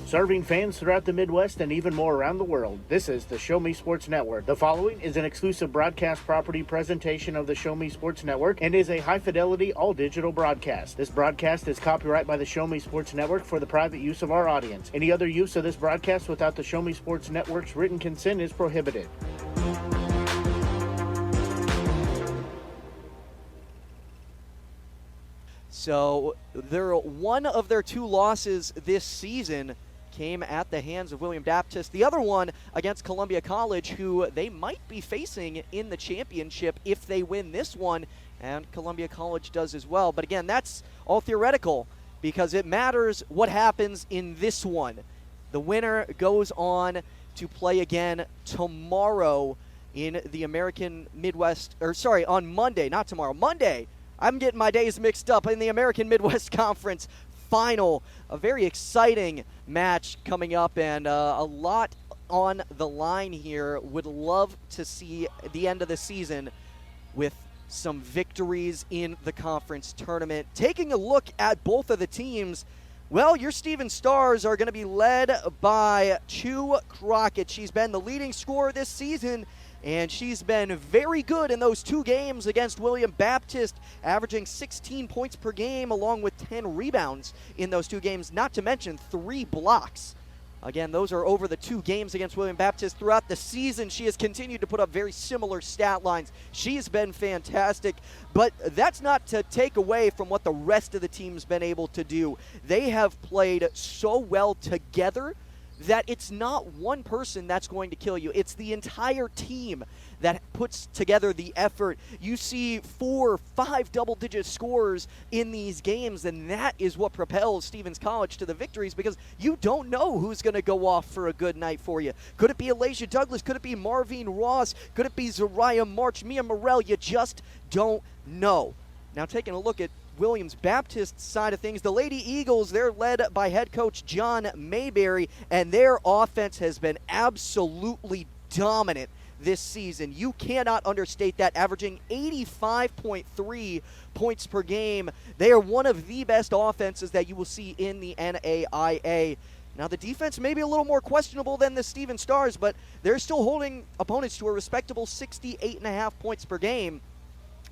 serving fans throughout the Midwest and even more around the world. This is the Show Me Sports Network. The following is an exclusive broadcast property presentation of the Show Me Sports Network and is a high-fidelity, all-digital broadcast. This broadcast is copyright by the Show Me Sports Network for the private use of our audience. Any other use of this broadcast without the Show Me Sports Network's written consent is prohibited. So one of their two losses this season came at the hands of William Baptist. The other one against Columbia College, who they might be facing in the championship if they win this one, and Columbia College does as well. But again, that's all theoretical because it matters what happens in this one. The winner goes on to play again tomorrow in the American Midwest, on Monday, not tomorrow, Monday. I'm getting my days mixed up in the American Midwest Conference Final. A very exciting match coming up and a lot on the line here. Would love to see the end of the season with some victories in the conference tournament. Taking a look at both of the teams, well, your Stephen Stars are going to be led by Chu Crockett. She's been the leading scorer this season, and she's been very good in those two games against William Baptist, averaging 16 points per game along with 10 rebounds in those two games, not to mention 3 blocks. Again, those are over the 2 games against William Baptist. Throughout the season, she has continued to put up very similar stat lines. She's been fantastic, but that's not to take away from what the rest of the team's been able to do. They have played so well together that it's not one person that's going to kill you. It's the entire team that puts together the effort. You see 4, 5 double-digit scores in these games, and that is what propels Stevens College to the victories because you don't know who's going to go off for a good night for you. Could it be Alasia Douglas? Could it be Marvine Ross? Could it be Zariah March, Mia Morrell? You just don't know. Now taking a look at Williams Baptist side of things, the Lady Eagles, they're led by head coach John Mayberry, and their offense has been absolutely dominant this season. You cannot understate that, averaging 85.3 points per game. They are one of the best offenses that you will see in the NAIA. Now, the defense may be a little more questionable than the Stephen Stars, but they're still holding opponents to a respectable 68.5 points per game.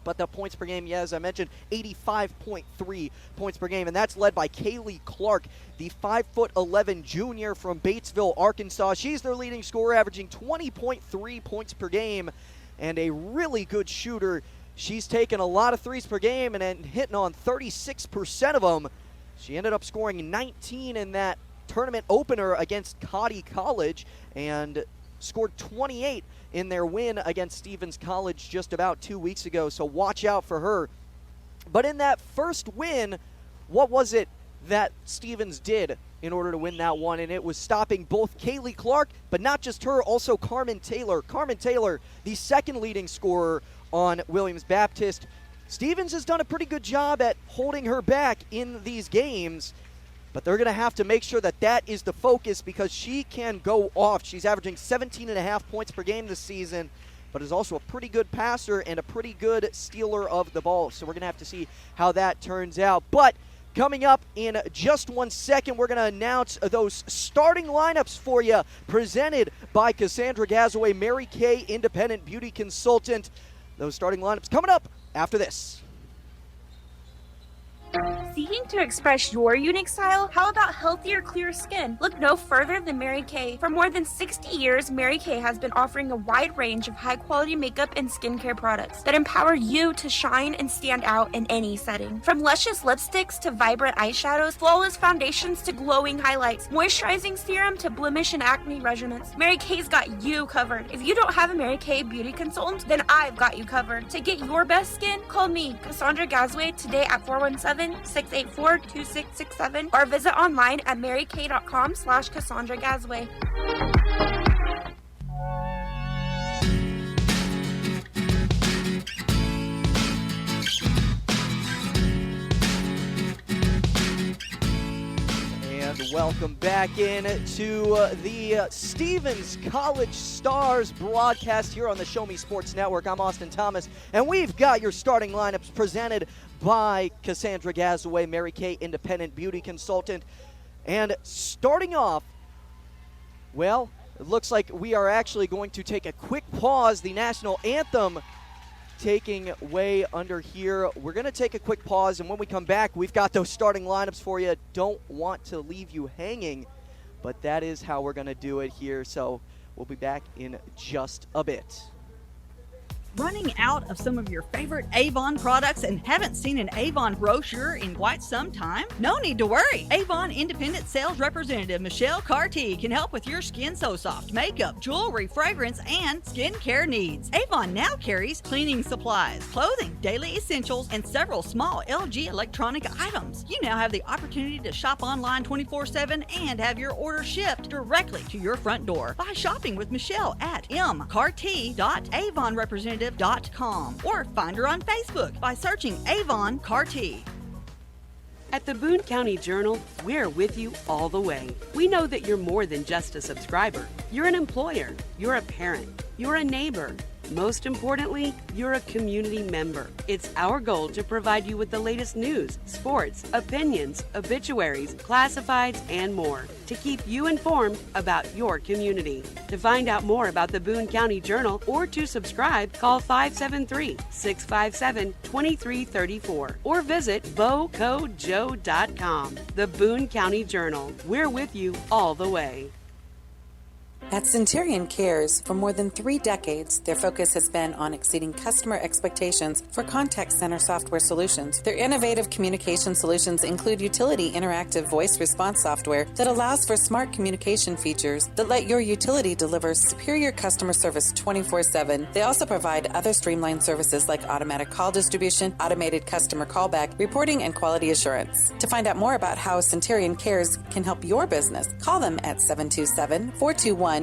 But the points per game, as I mentioned, 85.3 points per game. And that's led by Kaylee Clark, the 5'11" junior from Batesville, Arkansas. She's their leading scorer, averaging 20.3 points per game and a really good shooter. She's taken a lot of threes per game and hitting on 36% of them. She ended up scoring 19 in that tournament opener against Cody College and scored 28 in their win against Stevens College just about 2 weeks ago, so watch out for her. But in that first win, what was it that Stevens did in order to win that one? And it was stopping both Kaylee Clark, but not just her, also Carmen Taylor. Carmen Taylor, the second leading scorer on Williams Baptist. Stevens has done a pretty good job at holding her back in these games, but they're going to have to make sure that that is the focus because she can go off. She's averaging 17.5 points per game this season, but is also a pretty good passer and a pretty good stealer of the ball. So we're going to have to see how that turns out. But coming up in just 1 second, we're going to announce those starting lineups for you, presented by Cassandra Gazaway, Mary Kay Independent Beauty Consultant. Those starting lineups coming up after this. Seeking to express your unique style? How about healthier, clear skin? Look no further than Mary Kay. For more than 60 years, Mary Kay has been offering a wide range of high-quality makeup and skincare products that empower you to shine and stand out in any setting. From luscious lipsticks to vibrant eyeshadows, flawless foundations to glowing highlights, moisturizing serum to blemish and acne regimens, Mary Kay's got you covered. If you don't have a Mary Kay beauty consultant, then I've got you covered. To get your best skin, call me, Cassandra Gazaway, today at 417-684-2667 or visit online at marykay.com/Cassandra Gazaway. And welcome back in to the Stevens College Stars broadcast here on the Show Me Sports Network. I'm Austin Thomas, and we've got your starting lineups presented by Cassandra Gazaway, Mary Kay Independent Beauty Consultant. And starting off, well, it looks like we are actually going to take a quick pause. The national anthem taking way under here. We're going to take a quick pause, and when we come back, we've got those starting lineups for you. Don't want to leave you hanging, but that is how we're going to do it here. So we'll be back in just a bit. Running out of some of your favorite Avon products and haven't seen an Avon brochure in quite some time? No need to worry. Avon Independent Sales Representative Michelle Carty can help with your Skin So Soft makeup, jewelry, fragrance, and skincare needs. Avon now carries cleaning supplies, clothing, daily essentials, and several small LG electronic items. You now have the opportunity to shop online 24/7 and have your order shipped directly to your front door by shopping with Michelle at mcarty.avonrepresentative.com or find her on Facebook by searching Avon Carty. At the Boone County Journal, we're with you all the way. We know that you're more than just a subscriber. You're an employer, you're a parent, you're a neighbor. Most importantly, you're a community member. It's our goal to provide you with the latest news, sports, opinions, obituaries, classifieds, and more to keep you informed about your community. To find out more about the Boone County Journal or to subscribe, call 573-657-2334 or visit bocojoe.com. The Boone County Journal. We're with you all the way. At Centurion Cares, for more than 3 decades, their focus has been on exceeding customer expectations for contact center software solutions. Their innovative communication solutions include utility interactive voice response software that allows for smart communication features that let your utility deliver superior customer service 24/7. They also provide other streamlined services like automatic call distribution, automated customer callback, reporting, and quality assurance. To find out more about how Centurion Cares can help your business, call them at 727-421-5300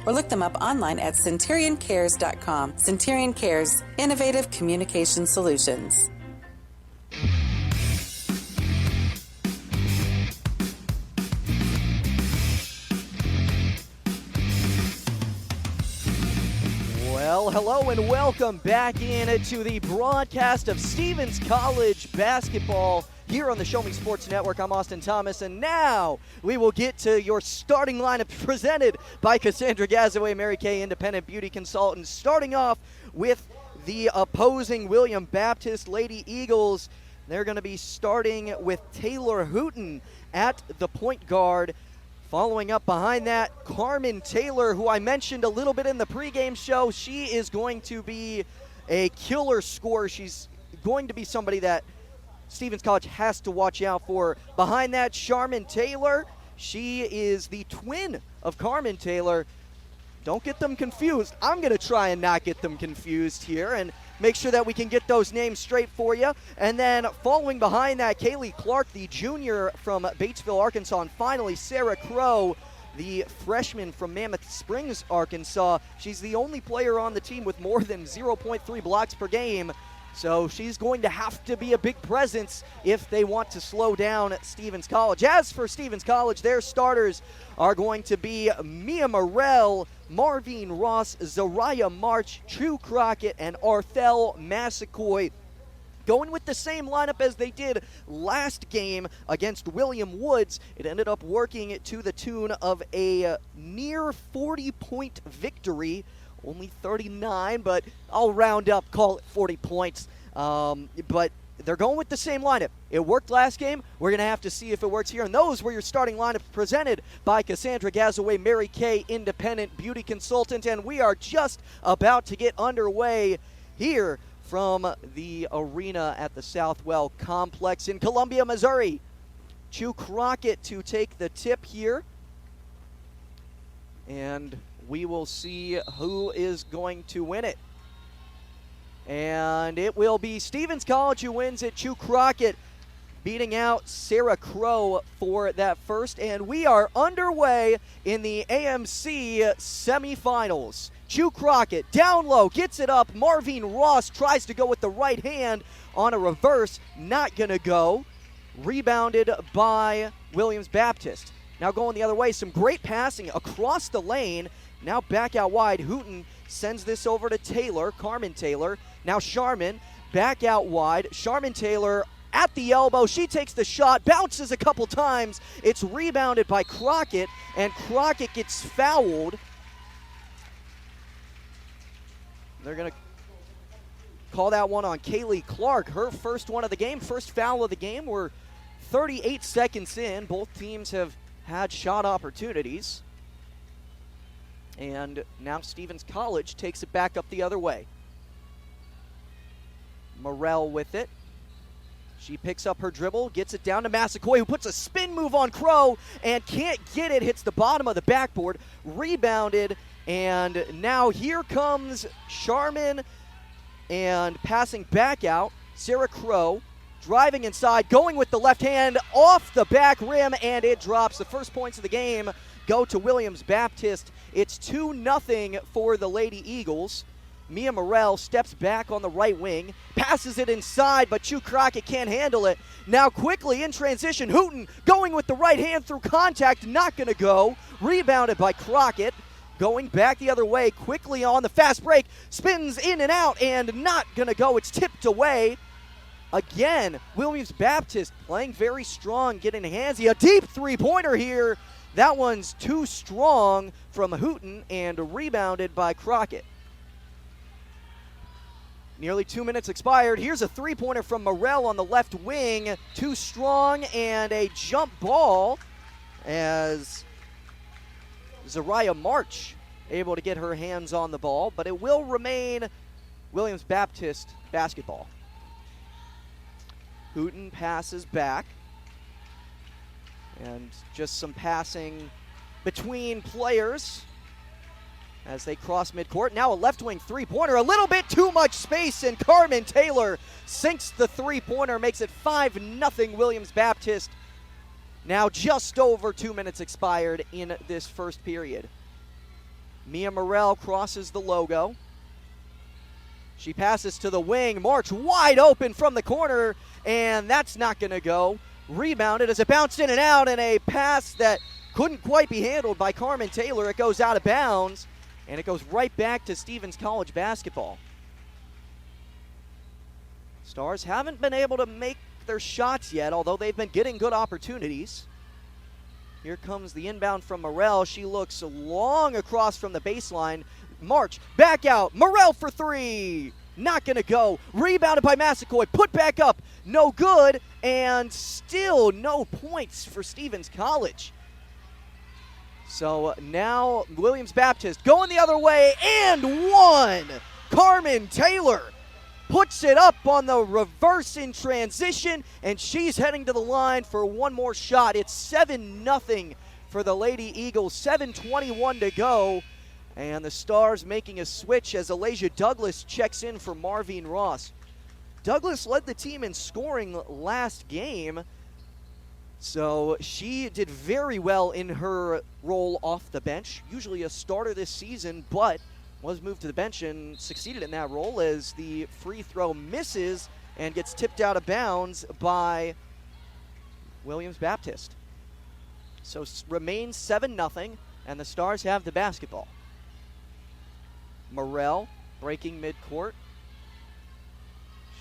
or look them up online at centurioncares.com. Centurion Cares, innovative communication solutions. Well, hello and welcome back into the broadcast of Stevens College basketball here on the Show Me Sports Network. I'm Austin Thomas, and now we will get to your starting lineup presented by Cassandra Gazaway, Mary Kay Independent Beauty Consultants. Starting off with the opposing William Baptist Lady Eagles. They're going to be starting with Taylor Hooten at the point guard. Following up behind that, Carmen Taylor, who I mentioned a little bit in the pregame show. She is going to be a killer scorer. She's going to be somebody that Stevens College has to watch out for. Behind that, Charmin Taylor. She is the twin of Carmen Taylor. Don't get them confused. I'm going to try and not get them confused here and make sure that we can get those names straight for you. And then following behind that, Kaylee Clark, the junior from Batesville, Arkansas. And finally, Sarah Crow, the freshman from Mammoth Springs, Arkansas. She's the only player on the team with more than 0.3 blocks per game. So she's going to have to be a big presence if they want to slow down Stevens College. As for Stevens College, their starters are going to be Mia Morrell, Marvine Ross, Zariah March, True Crockett, and Arthel Massacoy. Going with the same lineup as they did last game against William Woods. It ended up working to the tune of a near 40-point victory. Only 39, but I'll round up, call it 40 points. But they're going with the same lineup. It worked last game. We're going to have to see if it works here. And those were your starting lineups presented by Cassandra Gazaway, Mary Kay Independent Beauty Consultant. And we are just about to get underway here from the arena at the Southwell Complex in Columbia, Missouri. Chu Crockett to take the tip here. And we will see who is going to win it. And it will be Stevens College who wins it. Chu Crockett beating out Sarah Crow for that first. And we are underway in the AMC semifinals. Chu Crockett down low, gets it up. Marvine Ross tries to go with the right hand on a reverse. Not going to go. Rebounded by Williams Baptist. Now going the other way, some great passing across the lane. Now back out wide, Hooten sends this over to Taylor, Carmen Taylor. Now Charmin back out wide. Charmin Taylor at the elbow. She takes the shot, bounces a couple times. It's rebounded by Crockett, and Crockett gets fouled. They're going to call that one on Kaylee Clark. Her first one of the game, first foul of the game. We're 38 seconds in. Both teams have had shot opportunities. And now Stevens College takes it back up the other way. Morrell with it. She picks up her dribble, gets it down to Massaquoi, who puts a spin move on Crow and can't get it. Hits the bottom of the backboard. Rebounded. And now here comes Sharman and passing back out. Sarah Crow driving inside, going with the left hand off the back rim, and it drops. The first points of the game go to Williams Baptist. It's 2-0 for the Lady Eagles. Mia Morrell steps back on the right wing, passes it inside, but Chu Crockett can't handle it. Now quickly in transition, Hooten going with the right hand through contact, not going to go. Rebounded by Crockett. Going back the other way, quickly on the fast break, spins in and out, and not going to go. It's tipped away. Again, Williams Baptist playing very strong, getting handsy. A deep three-pointer here. That one's too strong from Hooten and rebounded by Crockett. Nearly 2 minutes expired. Here's a three-pointer from Morrell on the left wing. Too strong, and a jump ball as Zariah March able to get her hands on the ball, but it will remain Williams Baptist basketball. Hooten passes back, and just some passing between players as they cross midcourt. Now a left wing three-pointer, a little bit too much space, and Carmen Taylor sinks the three-pointer, makes it 5-0 Williams Baptist. Now just over 2 minutes expired in this first period. Mia Morrell crosses the logo. She passes to the wing. March wide open from the corner, and that's not going to go. Rebounded as it bounced in and out, and a pass that couldn't quite be handled by Carmen Taylor. It goes out of bounds, and it goes right back to Stevens College basketball. Stars haven't been able to make their shots yet, although they've been getting good opportunities. Here comes the inbound from Morrell. She looks long across from the baseline. March back out. Morrell for three. Not going to go. Rebounded by Massaquoi. Put back up. No good. And still no points for Stevens College. So now Williams Baptist going the other way, and one. Carmen Taylor puts it up on the reverse in transition, and she's heading to the line for one more shot. It's 7-0 for the Lady Eagles, 7:21 to go. And the Stars making a switch as Alasia Douglas checks in for Marvine Ross. Douglas led the team in scoring last game, so she did very well in her role off the bench. Usually a starter this season, but was moved to the bench and succeeded in that role as the free throw misses and gets tipped out of bounds by Williams Baptist. So remains 7-0, and the Stars have the basketball. Morrell breaking midcourt.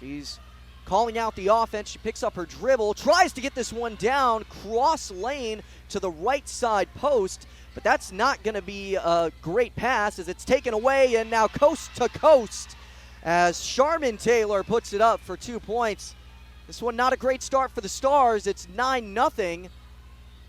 She's calling out the offense. She picks up her dribble, tries to get this one down, cross lane to the right side post, but that's not going to be a great pass as it's taken away, and now coast to coast as Sharman Taylor puts it up for 2 points. This one not a great start for the Stars. It's 9-0.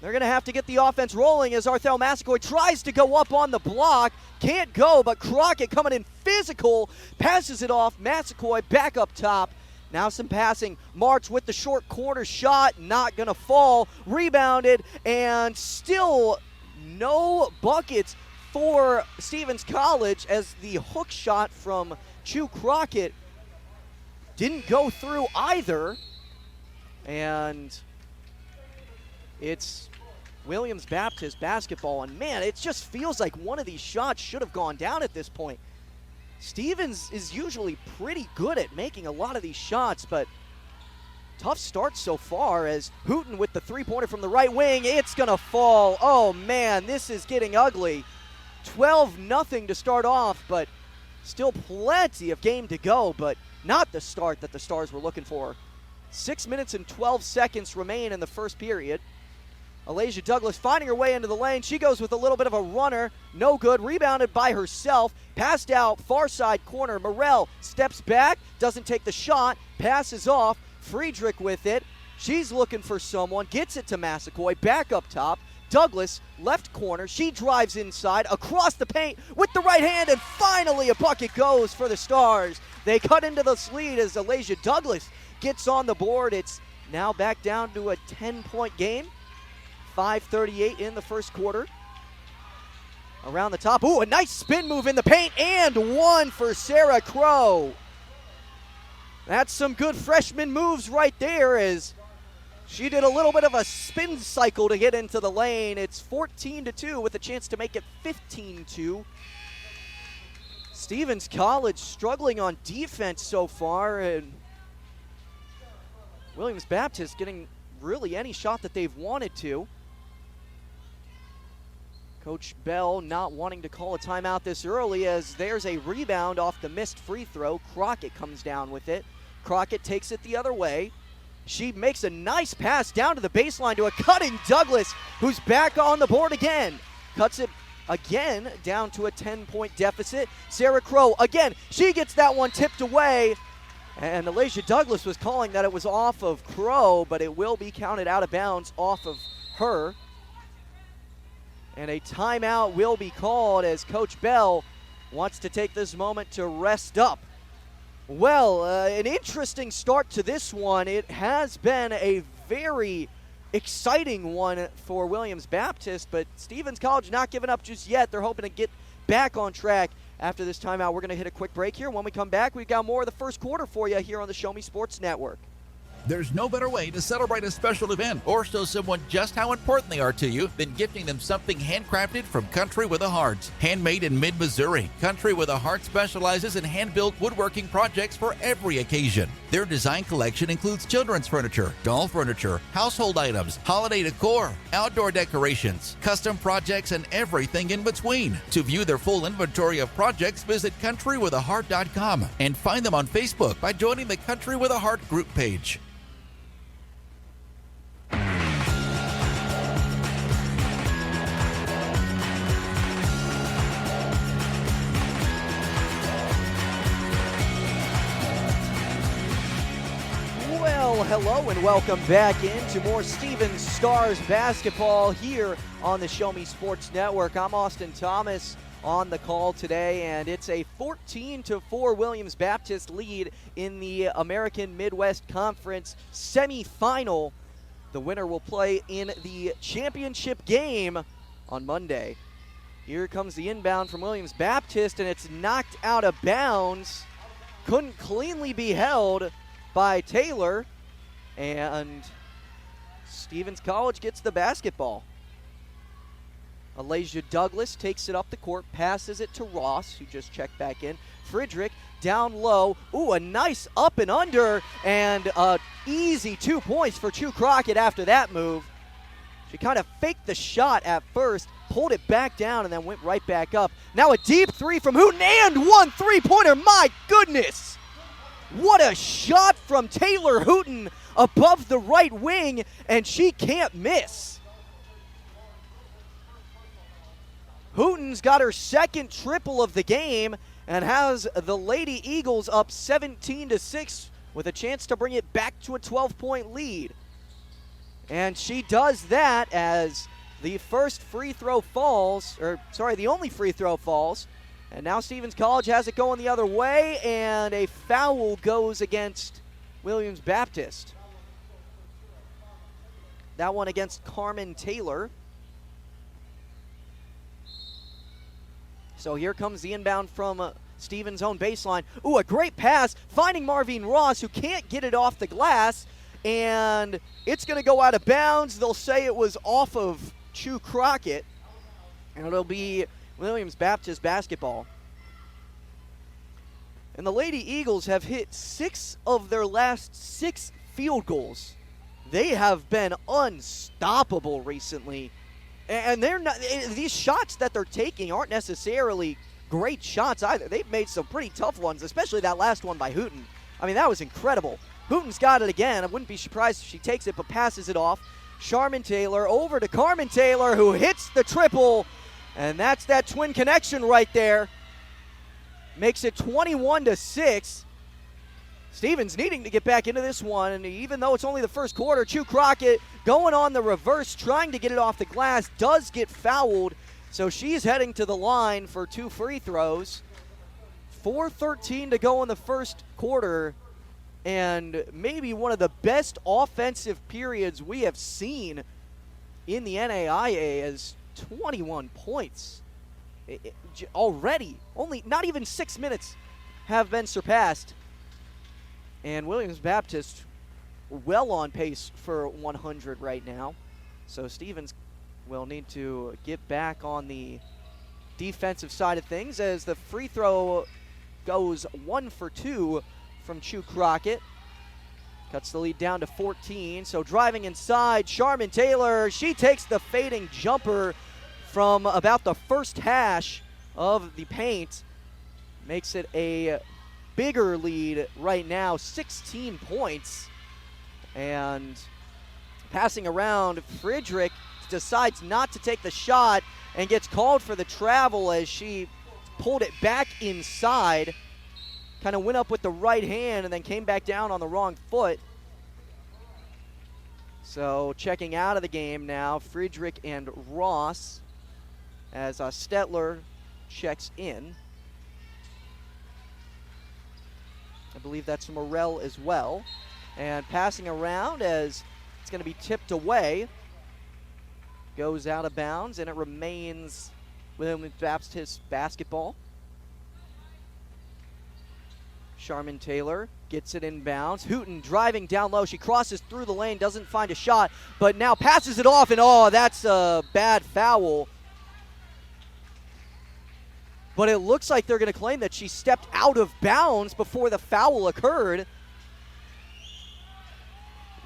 They're going to have to get the offense rolling as Arthel Massaquoi tries to go up on the block. Can't go, but Crockett coming in physical, passes it off. Massaquoi back up top. Now some passing. March with the short corner shot, not going to fall. Rebounded, and still no buckets for Stevens College as the hook shot from Chu Crockett didn't go through either. And it's Williams Baptist basketball, and man, it just feels like one of these shots should have gone down at this point. Stevens is usually pretty good at making a lot of these shots, but tough start so far as Hooten with the three-pointer from the right wing. It's going to fall. Oh, man, this is getting ugly. 12-0 to start off, but still plenty of game to go, but not the start that the Stars were looking for. 6 minutes and 12 seconds remain in the first period. Alasia Douglas finding her way into the lane. She goes with a little bit of a runner. No good. Rebounded by herself. Passed out far side corner. Morel steps back. Doesn't take the shot. Passes off. Friedrich with it. She's looking for someone. Gets it to Massaquoi. Back up top. Douglas, left corner. She drives inside. Across the paint with the right hand. And finally a bucket goes for the Stars. They cut into this lead as Alasia Douglas gets on the board. It's now back down to a 10-point game. 5:38 in the first quarter. Around the top. Ooh, a nice spin move in the paint, and one for Sarah Crow. That's some good freshman moves right there, as she did a little bit of a spin cycle to get into the lane. It's 14-2 with a chance to make it 15-2. Stevens College struggling on defense so far, and Williams Baptist getting really any shot that they've wanted to. Coach Bell not wanting to call a timeout this early, as there's a rebound off the missed free throw. Crockett comes down with it. Crockett takes it the other way. She makes a nice pass down to the baseline to a cutting Douglas, who's back on the board again. Cuts it again down to a 10-point deficit. Sarah Crow again, she gets that one tipped away. And Alasia Douglas was calling that it was off of Crow, but it will be counted out of bounds off of her. And a timeout will be called as Coach Bell wants to take this moment to rest up. Well, an interesting start to this one. It has been a very exciting one for Williams Baptist, but Stevens College not giving up just yet. They're hoping to get back on track after this timeout. We're going to hit a quick break here. When we come back, we've got more of the first quarter for you here on the Show Me Sports Network. There's no better way to celebrate a special event or show someone just how important they are to you than gifting them something handcrafted from Country with a Heart. Handmade in mid-Missouri, Country with a Heart specializes in hand-built woodworking projects for every occasion. Their design collection includes children's furniture, doll furniture, household items, holiday decor, outdoor decorations, custom projects, and everything in between. To view their full inventory of projects, visit countrywithaheart.com and find them on Facebook by joining the Country with a Heart group page. Hello and welcome back into more Stevens Stars basketball here on the Show Me Sports Network. I'm Austin Thomas on the call today, and it's a 14-4 Williams Baptist lead in the American Midwest Conference semifinal. The winner will play in the championship game on Monday. Here comes the inbound from Williams Baptist, and it's knocked out of bounds. Couldn't cleanly be held by Taylor. And Stevens College gets the basketball. Alasia Douglas takes it up the court, passes it to Ross, who just checked back in. Friedrich down low. Ooh, a nice up and under, and easy 2 points for Chu Crockett after that move. She kind of faked the shot at first, pulled it back down, and then went right back up. Now a deep three from Hooten, and one three-pointer. My goodness! What a shot from Taylor Hooten above the right wing, and she can't miss. Hooten's got her second triple of the game and has the Lady Eagles up 17-6 with a chance to bring it back to a 12-point lead. And she does that as the first free throw falls, the only free throw falls. And now Stevens College has it going the other way, and a foul goes against Williams Baptist. That one against Carmen Taylor. So here comes the inbound from Stevens' own baseline. Ooh, a great pass, finding Marvine Ross, who can't get it off the glass, and it's going to go out of bounds. They'll say it was off of Chu Crockett, and it'll be Williams Baptist basketball. And the Lady Eagles have hit 6 of their last 6 field goals. They have been unstoppable recently. And they're not, these shots that they're taking aren't necessarily great shots either. They've made some pretty tough ones, especially that last one by Hooten. I mean, that was incredible. Hooten's got it again. I wouldn't be surprised if she takes it, but passes it off. Sharman Taylor over to Carmen Taylor, who hits the triple, and that's that twin connection right there. Makes it 21-6. Stevens needing to get back into this one, and even though it's only the first quarter, Chu Crockett going on the reverse, trying to get it off the glass, does get fouled, so she's heading to the line for 2 free throws. 4:13 to go in the first quarter, and maybe one of the best offensive periods we have seen in the NAIA is 21 points already. Only not even 6 minutes have been surpassed. And Williams Baptist well on pace for 100 right now. So Stevens will need to get back on the defensive side of things as the free throw goes 1 for 2 from Chu Crockett. Cuts the lead down to 14. So driving inside, Sharman Taylor, she takes the fading jumper from about the first hash of the paint. Makes it a bigger lead right now, 16 points. And passing around, Friedrich decides not to take the shot and gets called for the travel as she pulled it back inside. Kind of went up with the right hand and then came back down on the wrong foot. So checking out of the game now, Friedrich and Ross, as Stetler checks in. I believe that's Morrell as well. And passing around as it's going to be tipped away. Goes out of bounds, and it remains Williams Baptist basketball. Sharman Taylor gets it inbounds. Hooten driving down low. She crosses through the lane, doesn't find a shot, but now passes it off, and that's a bad foul. But it looks like they're going to claim that she stepped out of bounds before the foul occurred.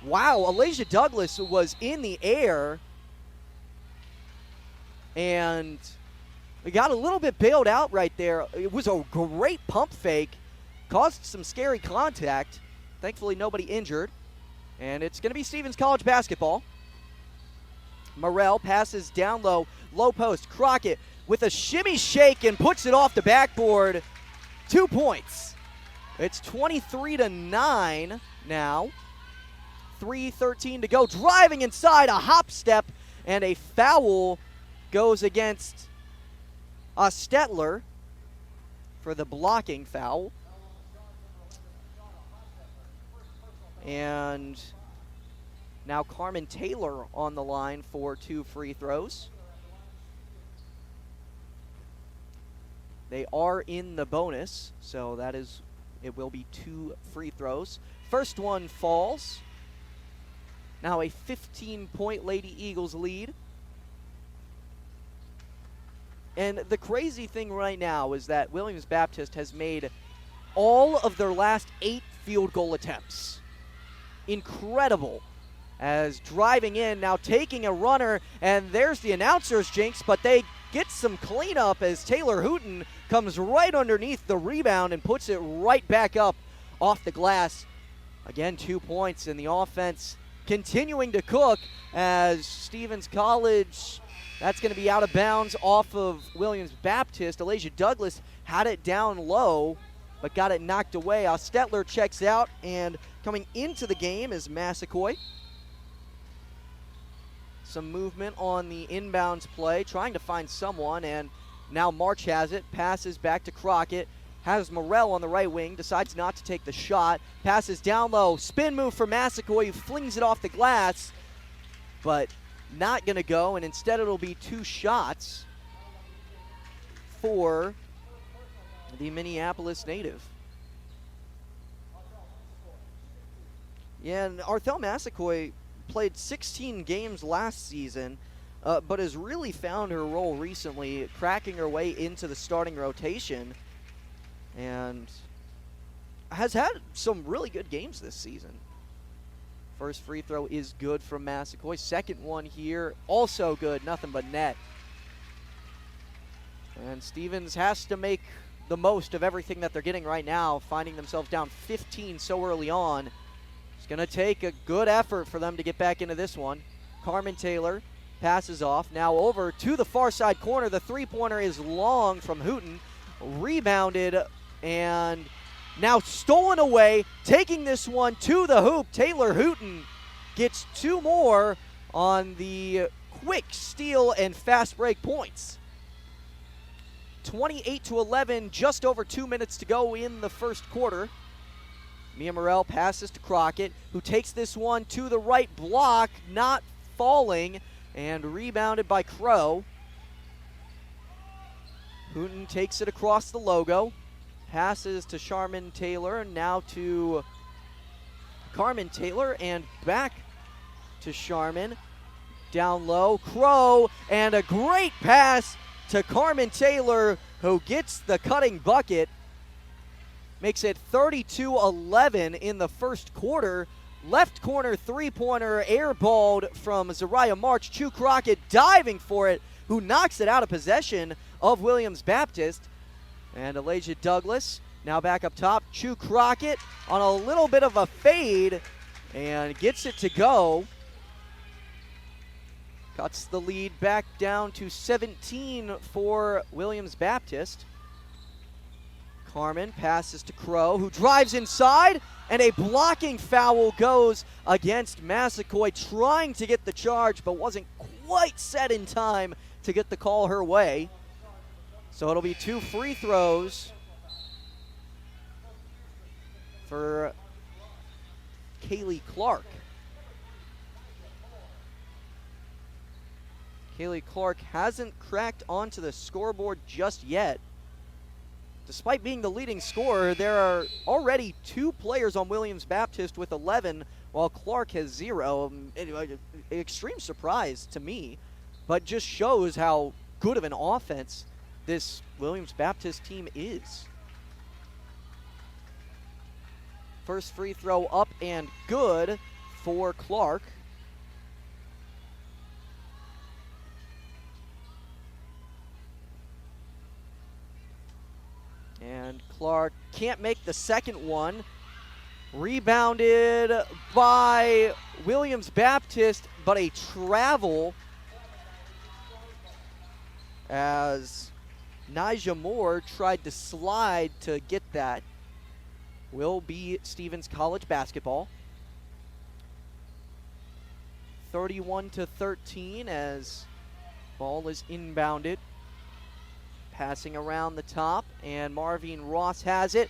Wow, Alasia Douglas was in the air. And we got a little bit bailed out right there. It was a great pump fake. Caused some scary contact. Thankfully, nobody injured. And it's going to be Stevens College basketball. Morrell passes down low. Low post. Crockett with a shimmy shake and puts it off the backboard. 2 points. It's 23-9 now. 3:13 to go. Driving inside, a hop step, and a foul goes against Stetler for the blocking foul. And now Carmen Taylor on the line for 2 free throws. They are in the bonus, so it will be 2 free throws. First one falls. Now a 15-point Lady Eagles lead. And the crazy thing right now is that Williams Baptist has made all of their last 8 field goal attempts. Incredible. As driving in, now taking a runner, and there's the announcer's jinx, but they get some cleanup as Taylor Hooten comes right underneath the rebound and puts it right back up off the glass. Again, 2 points, and the offense continuing to cook as Stevens College, that's going to be out of bounds off of Williams Baptist. Alasia Douglas had it down low, but got it knocked away. Stetler checks out, and coming into the game is Massaquoi. Some movement on the inbounds play, trying to find someone, and now March has it, passes back to Crockett, has Morrell on the right wing, decides not to take the shot, passes down low, spin move for Massaquoi, who flings it off the glass, but not going to go, and instead it'll be 2 shots for the Minneapolis native. Yeah, and Arthel Massaquoi played 16 games last season, but has really found her role recently, cracking her way into the starting rotation, and has had some really good games this season. First free throw is good from Massaquoi. Second one here, also good, nothing but net. And Stevens has to make the most of everything that they're getting right now, finding themselves down 15 so early on. going to take a good effort for them to get back into this one. Carmen Taylor passes off. Now over to the far side corner. The three-pointer is long from Hooten. Rebounded and now stolen away. Taking this one to the hoop. Taylor Hooten gets 2 more on the quick steal and fast break points. 28-11, just over 2 minutes to go in the first quarter. Mia Morrell passes to Crockett, who takes this one to the right block, not falling, and rebounded by Crow. Hooten takes it across the logo, passes to Charmin Taylor, now to Carmen Taylor, and back to Charmin. Down low, Crow, and a great pass to Carmen Taylor, who gets the cutting bucket. Makes it 32-11 in the first quarter. Left corner three-pointer airballed from Zariah March. Chu Crockett diving for it, who knocks it out of possession of Williams Baptist. And Elijah Douglas now back up top. Chu Crockett on a little bit of a fade and gets it to go. Cuts the lead back down to 17 for Williams Baptist. Carmen passes to Crow, who drives inside, and a blocking foul goes against Massaquoi, trying to get the charge, but wasn't quite set in time to get the call her way. So it'll be 2 free throws for Kaylee Clark. Kaylee Clark hasn't cracked onto the scoreboard just yet. Despite being the leading scorer, there are already 2 players on Williams Baptist with 11, while Clark has 0. Extreme surprise to me, but just shows how good of an offense this Williams Baptist team is. First free throw up and good for Clark. And Clark can't make the second one. Rebounded by Williams Baptist, but a travel as Nija Moore tried to slide to get that. Will be Stevens College basketball. 31-13 as ball is inbounded. Passing around the top, and Marvin Ross has it.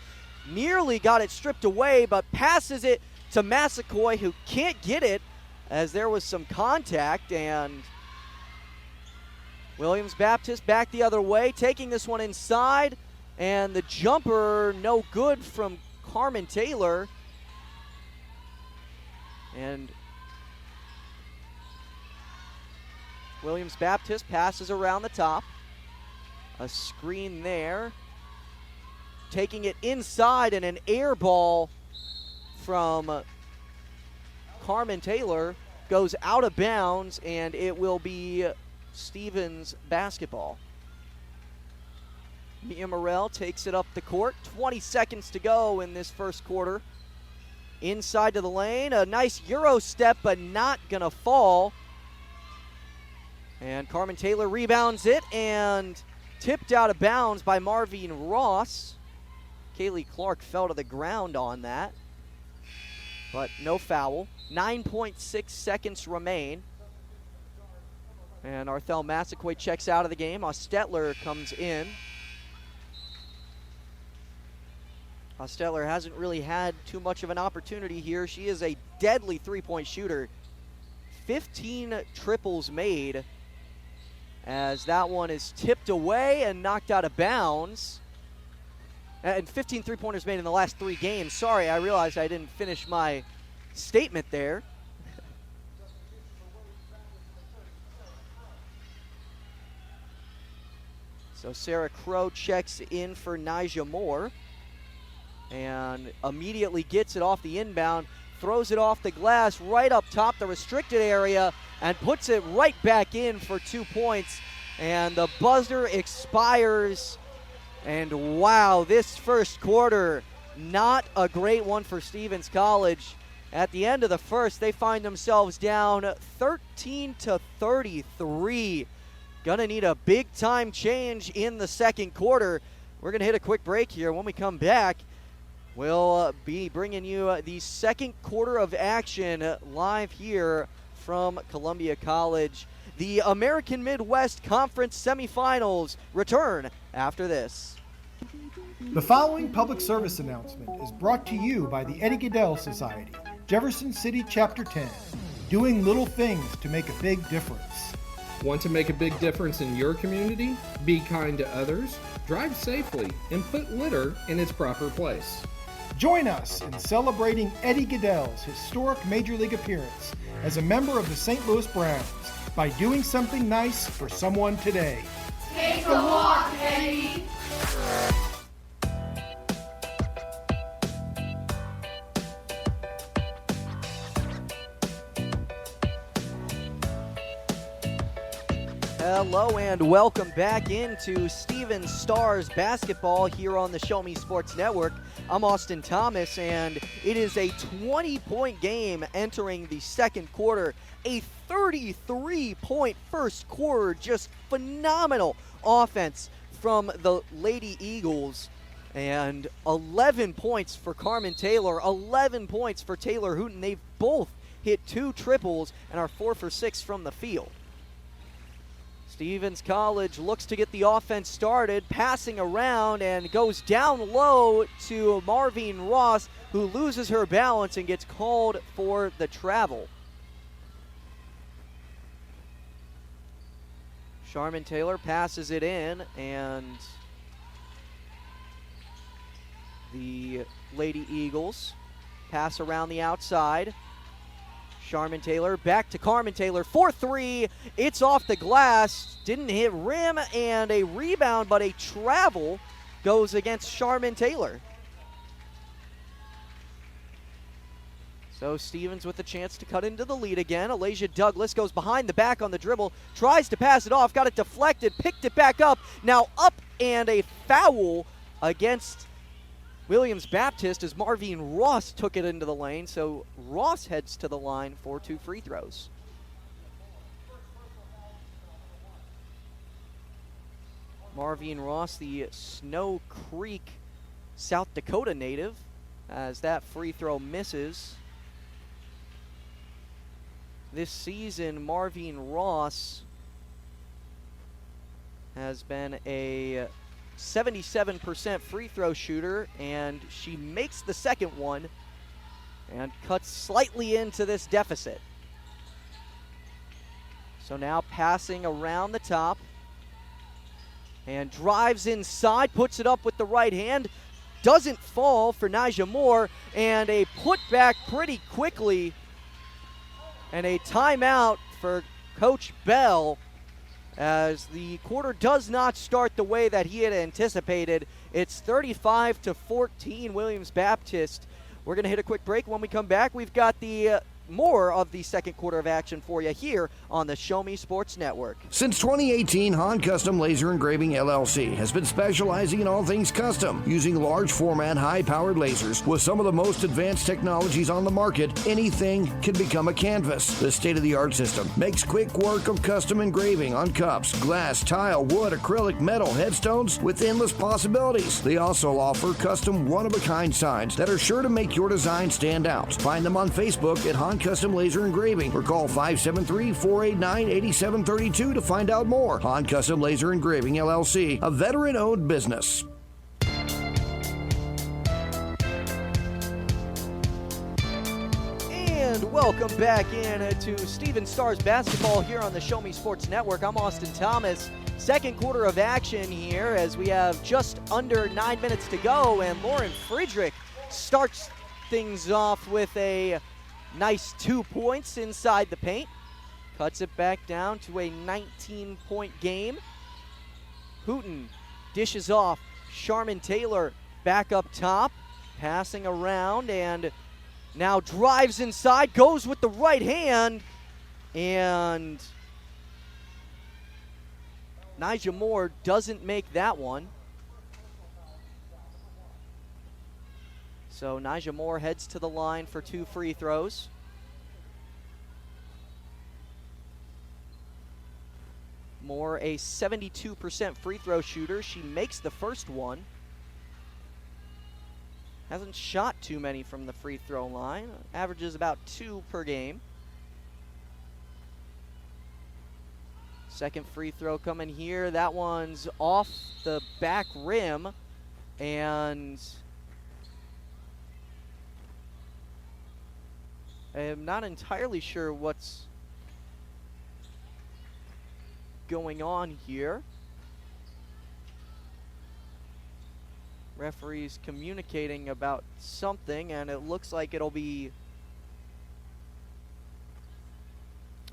Nearly got it stripped away, but passes it to Massaquoi, who can't get it as there was some contact, and Williams Baptist back the other way, taking this one inside, and the jumper no good from Carmen Taylor. And Williams Baptist passes around the top. A screen there. Taking it inside, and an air ball from Carmen Taylor goes out of bounds, and it will be Stevens basketball. Mia Morrell takes it up the court. 20 seconds to go in this first quarter. Inside to the lane. A nice Euro step, but not going to fall. And Carmen Taylor rebounds it, and tipped out of bounds by Marvin Ross. Kaylee Clark fell to the ground on that, but no foul. 9.6 seconds remain. And Arthel Massaquoi checks out of the game. Ostetler comes in. Ostetler hasn't really had too much of an opportunity here. She is a deadly three-point shooter. 15 triples made, as that one is tipped away and knocked out of bounds. And 15 three-pointers made in the last 3 games. Sorry, I realized I didn't finish my statement there. So Sarah Crow checks in for Nija Moore and immediately gets it off the inbound, throws it off the glass right up top the restricted area, and puts it right back in for 2 points. And the buzzer expires. And wow, this first quarter, not a great one for Stevens College. At the end of the first, they find themselves down 13-33. Gonna need a big-time change in the second quarter. We're gonna hit a quick break here. When we come back, we'll be bringing you the second quarter of action live here from Columbia College. The American Midwest Conference Semifinals return after this. The following public service announcement is brought to you by the Eddie Gaedel Society, Jefferson City Chapter 10, doing little things to make a big difference. Want to make a big difference in your community? Be kind to others, drive safely, and put litter in its proper place. Join us in celebrating Eddie Gaedel's historic Major League appearance as a member of the St. Louis Browns by doing something nice for someone today. Take a walk, Eddie! Hello and welcome back into Steven Stars basketball here on the Show Me Sports Network. I'm Austin Thomas, and it is a 20-point game entering the second quarter. A 33-point first quarter, just phenomenal offense from the Lady Eagles. And 11 points for Carmen Taylor, 11 points for Taylor Hooten. They've both hit 2 triples and are 4 for 6 from the field. Stevens College looks to get the offense started, passing around and goes down low to Marvine Ross, who loses her balance and gets called for the travel. Charmin Taylor passes it in, and the Lady Eagles pass around the outside. Charmin Taylor back to Carmen Taylor for 3. It's off the glass. Didn't hit rim, and a rebound, but a travel goes against Charmin Taylor. So Stevens with the chance to cut into the lead again. Alasia Douglas goes behind the back on the dribble, tries to pass it off, got it deflected, picked it back up. Now up, and a foul against Williams Baptist as Marvine Ross took it into the lane, so Ross heads to the line for 2 free throws. Marvine Ross, the Snow Creek, South Dakota native, as that free throw misses. This season, Marvine Ross has been a 77% free throw shooter, and she makes the second one and cuts slightly into this deficit. So now passing around the top and drives inside, puts it up with the right hand, doesn't fall for Nija Moore, and a putback pretty quickly, and a timeout for Coach Bell, as the quarter does not start the way that he had anticipated. It's 35-14 Williams Baptist. We're going to hit a quick break. When we come back, we've got the more of the second quarter of action for you here on the Show Me Sports Network. Since 2018, Han Custom Laser Engraving LLC has been specializing in all things custom, using large format, high-powered lasers with some of the most advanced technologies on the market. Anything can become a canvas. This state-of-the-art system makes quick work of custom engraving on cups, glass, tile, wood, acrylic, metal, headstones with endless possibilities. They also offer custom one-of-a-kind signs that are sure to make your design stand out. Find them on Facebook at Han Custom Laser Engraving, or call 573-489-8732 to find out more. Han Custom Laser Engraving LLC, a veteran-owned business. And welcome back in to Steven Stars basketball here on the Show Me Sports Network. I'm Austin Thomas. Second quarter of action here as we have just under 9 minutes to go, and Lauren Friedrich starts things off with a nice 2 points inside the paint. Cuts it back down to a 19-point game. Hooten dishes off. Charmin Taylor back up top, passing around, and now drives inside, goes with the right hand, and Nija Moore doesn't make that one. So Nyjah Moore heads to the line for 2 free throws. Moore, a 72% free throw shooter. She makes the first one. Hasn't shot too many from the free throw line. Averages about 2 per game. Second free throw coming here. That one's off the back rim. And I'm not entirely sure what's going on here. Referee's communicating about something, and it looks like it'll be...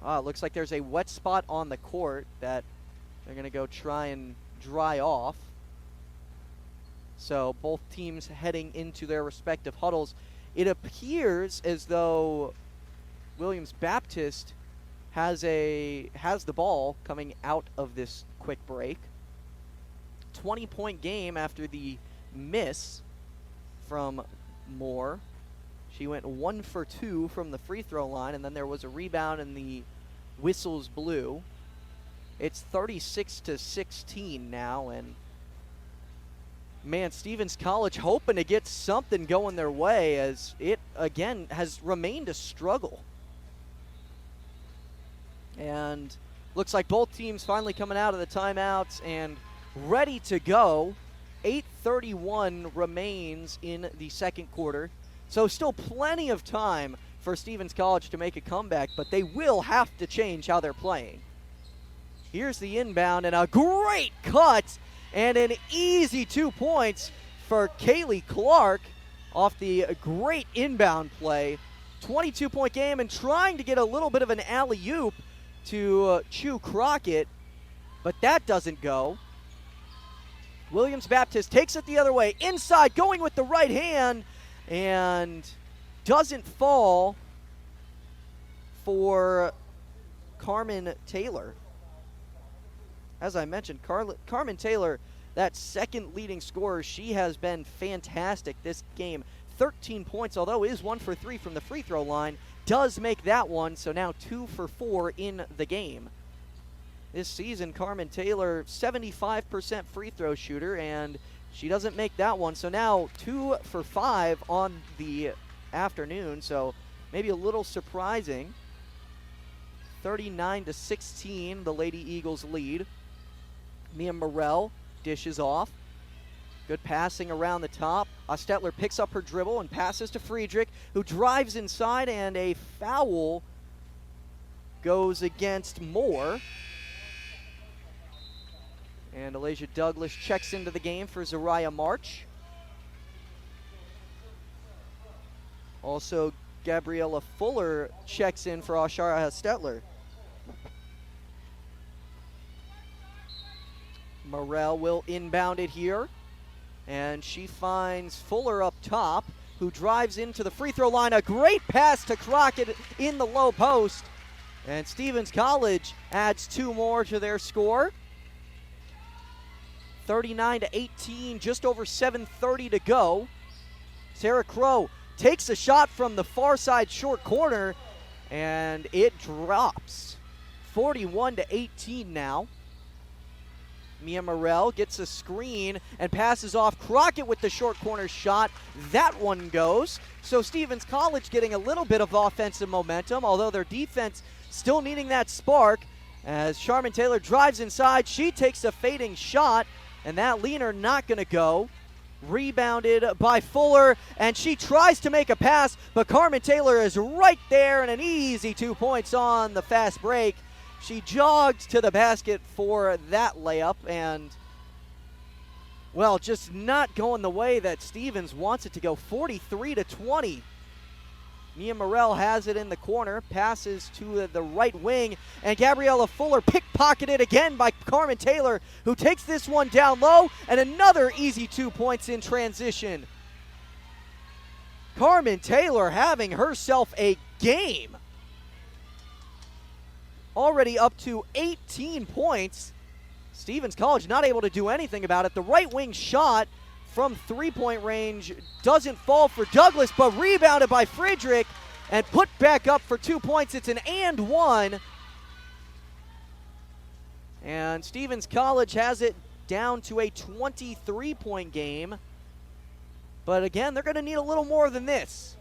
it looks like there's a wet spot on the court that they're going to go try and dry off. So both teams heading into their respective huddles. It appears as though Williams Baptist has the ball coming out of this quick break. 20-point game after the miss from Moore. She went 1 for 2 from the free throw line, and then there was a rebound and the whistles blew. It's 36-16 now, and man, Stephens College hoping to get something going their way, as it again has remained a struggle. And looks like both teams finally coming out of the timeouts and ready to go. 8:31 remains in the second quarter. So still plenty of time for Stephens College to make a comeback, but they will have to change how they're playing. Here's the inbound, and a great cut and an easy 2 points for Kaylee Clark off the great inbound play. 22-point game, and trying to get a little bit of an alley-oop to Chew Crockett, but that doesn't go. Williams Baptist takes it the other way, inside, going with the right hand, and doesn't fall for Carmen Taylor. As I mentioned, Carmen Taylor, that second leading scorer, she has been fantastic this game. 13 points, although is 1 for 3 from the free throw line, does make that one, so now 2 for 4 in the game. This season, Carmen Taylor, 75% free throw shooter, and she doesn't make that one. So now 2 for 5 on the afternoon, so maybe a little surprising. 39-16, the Lady Eagles lead. Mia Morrell dishes off. Good passing around the top. Ostetler picks up her dribble and passes to Friedrich, who drives inside, and a foul goes against Moore. And Alasia Douglas checks into the game for Zariah March. Also, Gabriella Fuller checks in for Ashara Ostetler. Morrell will inbound it here. And she finds Fuller up top, who drives into the free throw line. A great pass to Crockett in the low post. And Stephens College adds 2 more to their score. 39-18, just over 7:30 to go. Sarah Crow takes a shot from the far side short corner, and it drops. 41-18 now. Mia Morrell gets a screen and passes off Crockett with the short corner shot. That one goes. So Stephens College getting a little bit of offensive momentum, although their defense still needing that spark. As Charmin Taylor drives inside, she takes a fading shot, and that leaner not going to go. Rebounded by Fuller, and she tries to make a pass, but Carmen Taylor is right there, and an easy 2 points on the fast break. She jogged to the basket for that layup, and, well, just not going the way that Stephens wants it to go. 43-20. Mia Morrell has it in the corner, passes to the right wing, and Gabriella Fuller pickpocketed again by Carmen Taylor, who takes this one down low, and another easy 2 points in transition. Carmen Taylor having herself a game. Already up to 18 points. Stephens College not able to do anything about it. The right wing shot from three-point range doesn't fall for Douglas, but rebounded by Friedrich and put back up for 2 points. It's an and one. And Stevens College has it down to a 23-point game. But again, they're going to need a little more than this.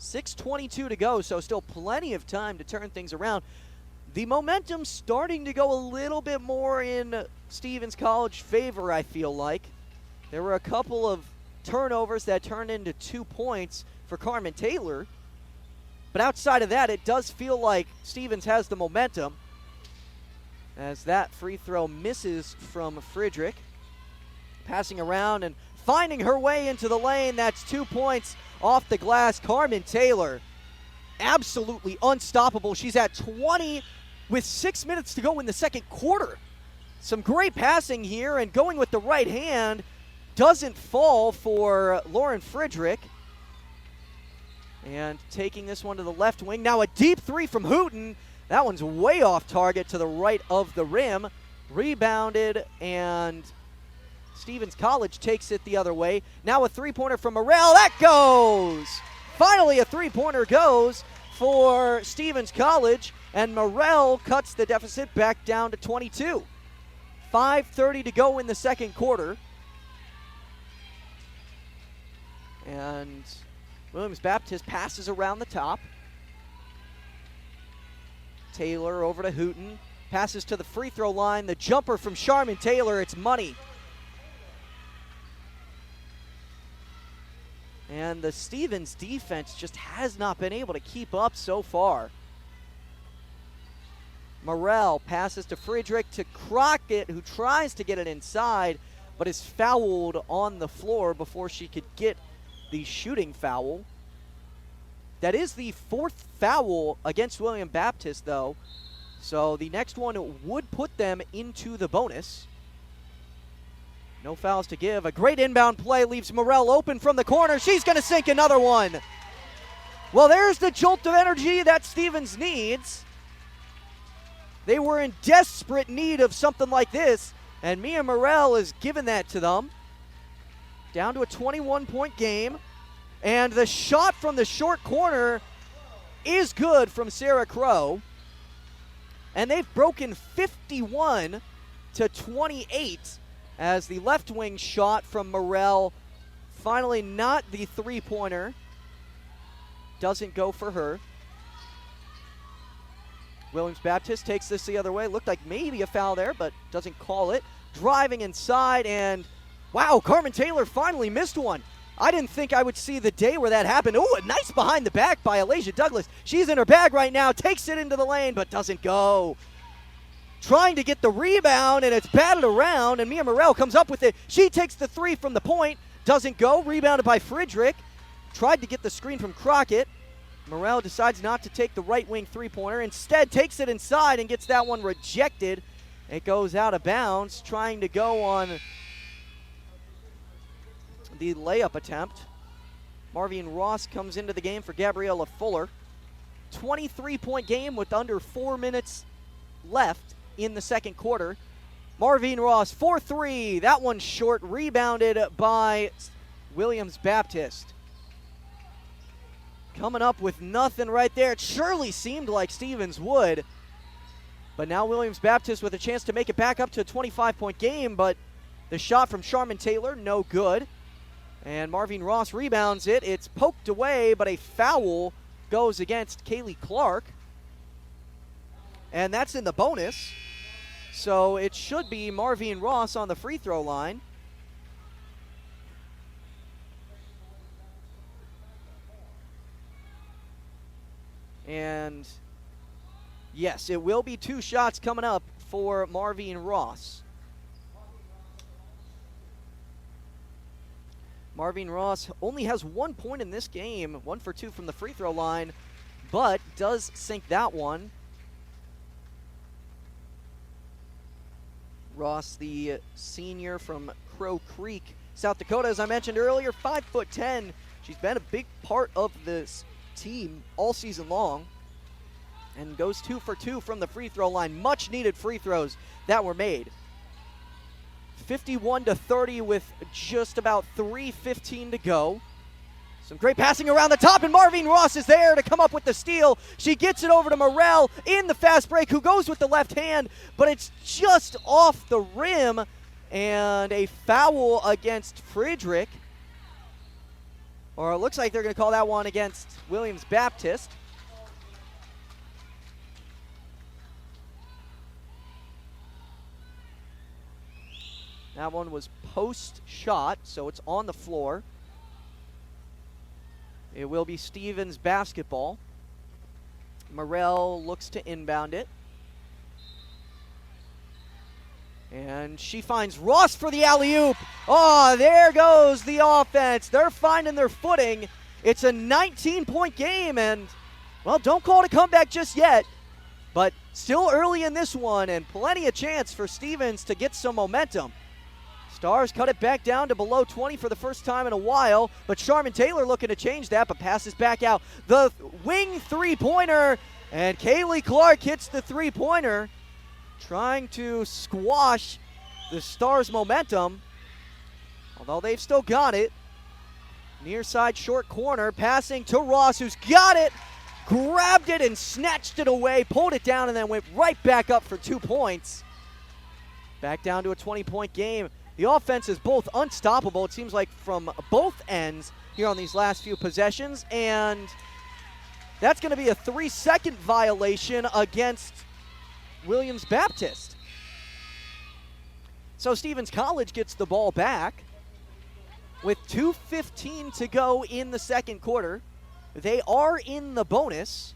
6:22 to go, so still plenty of time to turn things around. The momentum's starting to go a little bit more in Stevens College favor, I feel like. There were a couple of turnovers that turned into 2 points for Carmen Taylor. But outside of that, it does feel like Stevens has the momentum, as that free throw misses from Friedrich. Passing around and finding her way into the lane. That's 2 points off the glass. Carmen Taylor, absolutely unstoppable. She's at 20 with 6 minutes to go in the second quarter. Some great passing here, and going with the right hand doesn't fall for Lauren Friedrich. And taking this one to the left wing. Now a deep three from Hooten. That one's way off target to the right of the rim. Rebounded, and Stevens College takes it the other way. Now a three-pointer from Morrell. That goes! Finally a three-pointer goes for Stevens College, and Morrell cuts the deficit back down to 22. 5:30 to go in the second quarter. And Williams Baptist passes around the top. Taylor over to Hooten. Passes to the free throw line. The jumper from Charmin Taylor. It's money. And the Stevens defense just has not been able to keep up so far. Morrell passes to Friedrich to Crockett, who tries to get it inside, but is fouled on the floor before she could get the shooting foul. That is the fourth foul against William Baptist, though. So the next one would put them into the bonus. No fouls to give. A great inbound play leaves Morrell open from the corner. She's going to sink another one. Well, there's the jolt of energy that Stevens needs. They were in desperate need of something like this, and Mia Morrell is giving that to them. Down to a 21-point game. And the shot from the short corner is good from Sarah Crow. And they've broken 51 to 28 as the left wing shot from Morrell, finally not the three-pointer, doesn't go for her. Williams Baptist takes this the other way. Looked like maybe a foul there, but doesn't call it. Driving inside, and wow, Carmen Taylor finally missed one. I didn't think I would see the day where that happened. Ooh, a nice behind the back by Alasia Douglas. She's in her bag right now, takes it into the lane, but doesn't go. Trying to get the rebound, and it's batted around, and Mia Morrell comes up with it. She takes the three from the point, doesn't go. Rebounded by Friedrich. Tried to get the screen from Crockett. Morrell decides not to take the right wing three-pointer. Instead, takes it inside and gets that one rejected. It goes out of bounds, trying to go on the layup attempt. Marvin Ross comes into the game for Gabriella Fuller. 23-point game with under 4 minutes left in the second quarter. Marvin Ross, 4-3. That one's short, rebounded by Williams Baptist. Coming up with nothing right there. It surely seemed like Stevens would. But now Williams Baptist with a chance to make it back up to a 25-point game, but the shot from Charmin Taylor, no good. And Marvin Ross rebounds it. It's poked away, but a foul goes against Kaylee Clark. And that's in the bonus. So it should be Marvin Ross on the free throw line. And yes, it will be 2 shots coming up for Marvin Ross. Marvin Ross only has 1 point in this game, 1 for 2 from the free throw line, but does sink that one. Ross, the senior from Crow Creek, South Dakota, as I mentioned earlier, 5'10". She's been a big part of this team all season long, and goes 2 for 2 from the free throw line. Much needed free throws that were made. 51-30 with just about 3:15 to go. Some great passing around the top, and Marvine Ross is there to come up with the steal. She gets it over to Morrell in the fast break, who goes with the left hand, but it's just off the rim, and a foul against Friedrich. Or it looks like they're going to call that one against Williams Baptist. That one was post shot, so it's on the floor. It will be Stevens basketball. Morrell looks to inbound it. And she finds Ross for the alley-oop. Oh, there goes the offense. They're finding their footing. It's a 19-point game, and, well, don't call it a comeback just yet. But still early in this one, and plenty of chance for Stevens to get some momentum. Stars cut it back down to below 20 for the first time in a while, but Charmin Taylor looking to change that, but passes back out. The wing three-pointer, and Kaylee Clark hits the three-pointer, trying to squash the Stars' momentum, although they've still got it. Near side short corner, passing to Ross, who's got it, grabbed it and snatched it away, pulled it down, and then went right back up for 2 points. Back down to a 20-point game. The offense is both unstoppable, it seems like, from both ends here on these last few possessions, and that's going to be a 3-second violation against Williams Baptist. So Stevens College gets the ball back with 2:15 to go in the second quarter. They are in the bonus,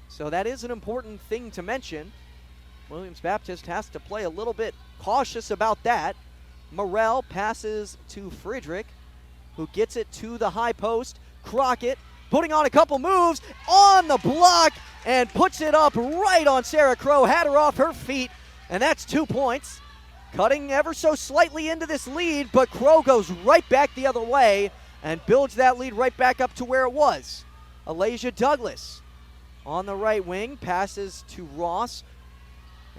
so that is an important thing to mention. Williams Baptist has to play a little bit cautious about that. Morrell passes to Friedrich, who gets it to the high post. Crockett putting on a couple moves on the block and puts it up right on Sarah Crow. Had her off her feet, and that's 2 points. Cutting ever so slightly into this lead, but Crow goes right back the other way and builds that lead right back up to where it was. Alasia Douglas on the right wing, passes to Ross.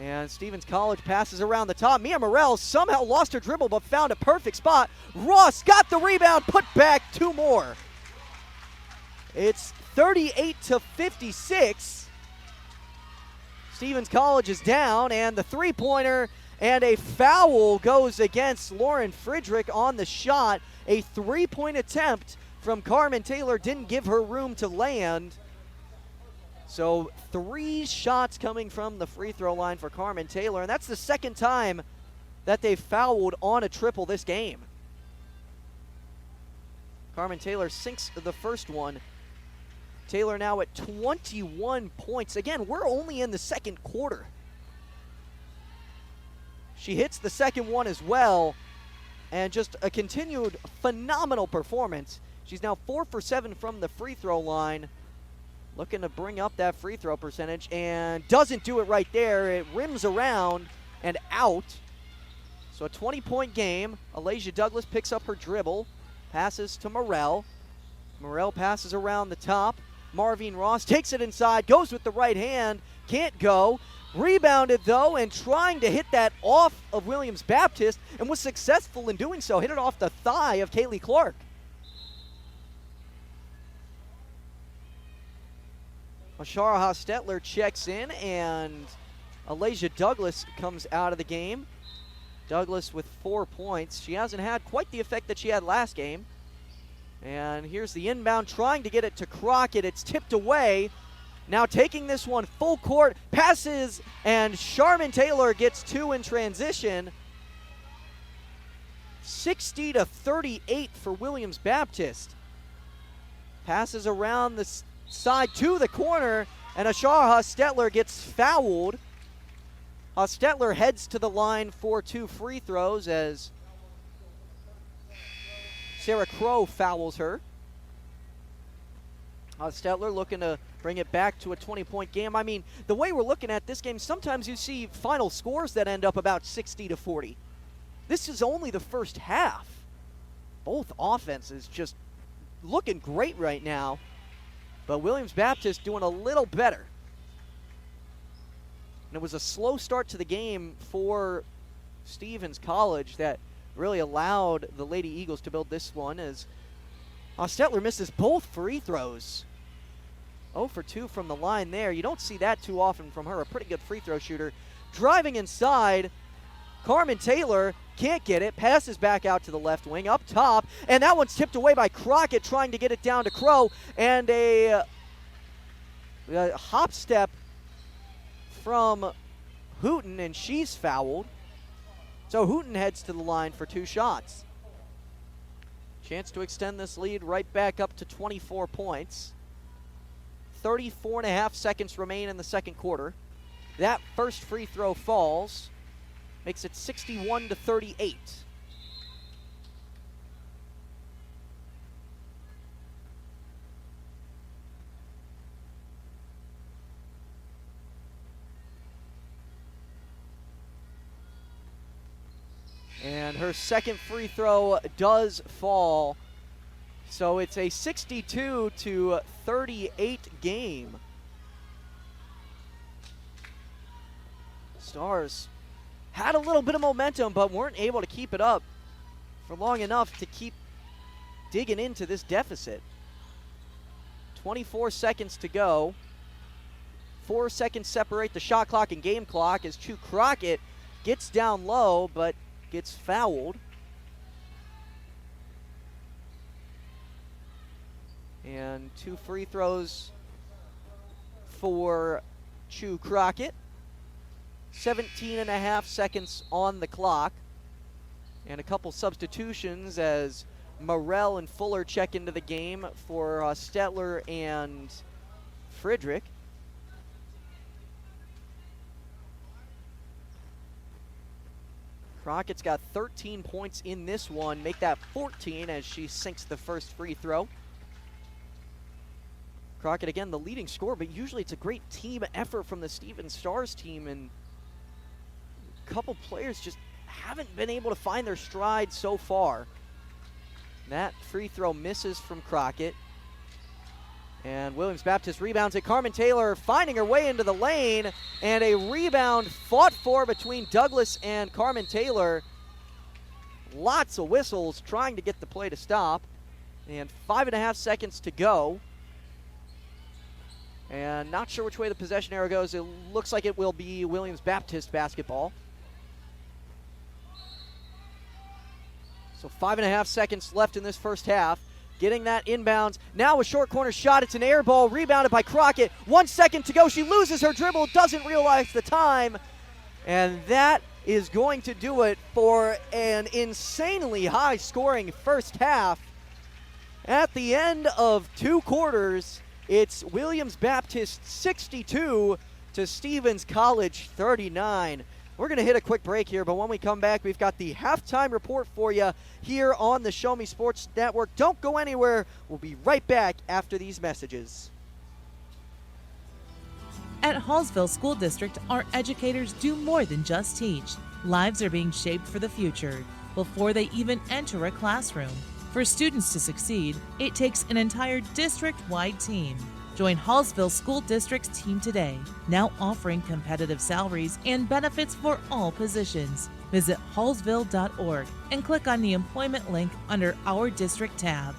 And Stevens College passes around the top. Mia Morrell somehow lost her dribble but found a perfect spot. Ross got the rebound, put back 2 more. It's 38-56. Stevens College is down, and the three-pointer and a foul goes against Lauren Friedrich on the shot. A three-point attempt from Carmen Taylor didn't give her room to land. So 3 shots coming from the free throw line for Carmen Taylor, and that's the second time that they've fouled on a triple this game. Carmen Taylor sinks the first one. Taylor now at 21 points. Again, we're only in the second quarter. She hits the second one as well, and just a continued phenomenal performance. She's now 4 for 7 from the free throw line. Looking to bring up that free throw percentage, and doesn't do it right there. It rims around and out. So a 20-point game. Alasia Douglas picks up her dribble, passes to Morrell. Morrell passes around the top. Marvine Ross takes it inside, goes with the right hand, can't go. Rebounded, though, and trying to hit that off of Williams Baptist, and was successful in doing so. Hit it off the thigh of Kaylee Clark. Ashara Hostetler checks in, and Alasia Douglas comes out of the game. Douglas with 4 points. She hasn't had quite the effect that she had last game. And here's the inbound, trying to get it to Crockett. It's tipped away. Now taking this one full court, passes, and Charmin Taylor gets 2 in transition. 60-38 for Williams Baptist. Passes around the side to the corner, and Ashara Hostetler gets fouled. Hostetler heads to the line for 2 free throws as Sarah Crow fouls her. Hostetler looking to bring it back to a 20-point game. I mean, the way we're looking at this game, sometimes you see final scores that end up about 60-40. This is only the first half. Both offenses just looking great right now. But Williams Baptist doing a little better. And it was a slow start to the game for Stevens College that really allowed the Lady Eagles to build this one, as Stettler misses both free throws. 0 for 2 from the line there. You don't see that too often from her. A pretty good free throw shooter. Driving inside, Carmen Taylor can't get it. Passes back out to the left wing, up top, and that one's tipped away by Crockett, trying to get it down to Crow, and a hop step from Hooten, and she's fouled. So Hooten heads to the line for 2 shots. Chance to extend this lead right back up to 24 points. 34.5 seconds remain in the second quarter. That first free throw falls, makes it 61-38. And her second free throw does fall. So it's a 62-38 game. Stars had a little bit of momentum, but weren't able to keep it up for long enough to keep digging into this deficit. 24 seconds to go. 4 seconds separate the shot clock and game clock as Chu Crockett gets down low, but gets fouled. And 2 free throws for Chu Crockett. 17.5 seconds on the clock. And a couple substitutions as Morell and Fuller check into the game for Stettler and Friedrich. Crockett's got 13 points in this one, make that 14 as she sinks the first free throw. Crockett, again, the leading scorer, but usually it's a great team effort from the Stevens Stars team, and a couple players just haven't been able to find their stride so far. That free throw misses from Crockett. And Williams Baptist rebounds it. Carmen Taylor finding her way into the lane, and a rebound fought for between Douglas and Carmen Taylor. Lots of whistles trying to get the play to stop. And 5.5 seconds to go. And not sure which way the possession arrow goes. It looks like it will be Williams Baptist basketball. So 5.5 seconds left in this first half. Getting that inbounds. Now a short corner shot. It's an air ball rebounded by Crockett. 1 second to go. She loses her dribble, doesn't realize the time. And that is going to do it for an insanely high scoring first half. At the end of 2 quarters, it's Williams Baptist 62 to Stevens College 39. We're going to hit a quick break here, but when we come back, we've got the halftime report for you here on the Show Me Sports Network. Don't go anywhere. We'll be right back after these messages. At Hallsville School District, our educators do more than just teach. Lives are being shaped for the future before they even enter a classroom. For students to succeed, it takes an entire district-wide team. Join Hallsville School District's team today, now offering competitive salaries and benefits for all positions. Visit hallsville.org and click on the employment link under Our District tab.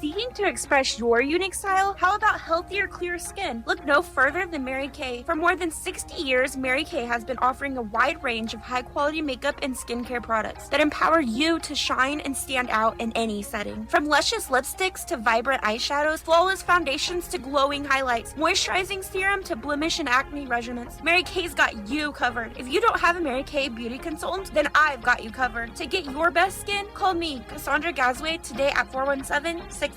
Seeking to express your unique style? How about healthier, clear skin? Look no further than Mary Kay. For more than 60 years, Mary Kay has been offering a wide range of high-quality makeup and skincare products that empower you to shine and stand out in any setting. From luscious lipsticks to vibrant eyeshadows, flawless foundations to glowing highlights, moisturizing serum to blemish and acne regimens, Mary Kay's got you covered. If you don't have a Mary Kay beauty consultant, then I've got you covered. To get your best skin, call me, Cassandra Gazway, today at 417-684-2667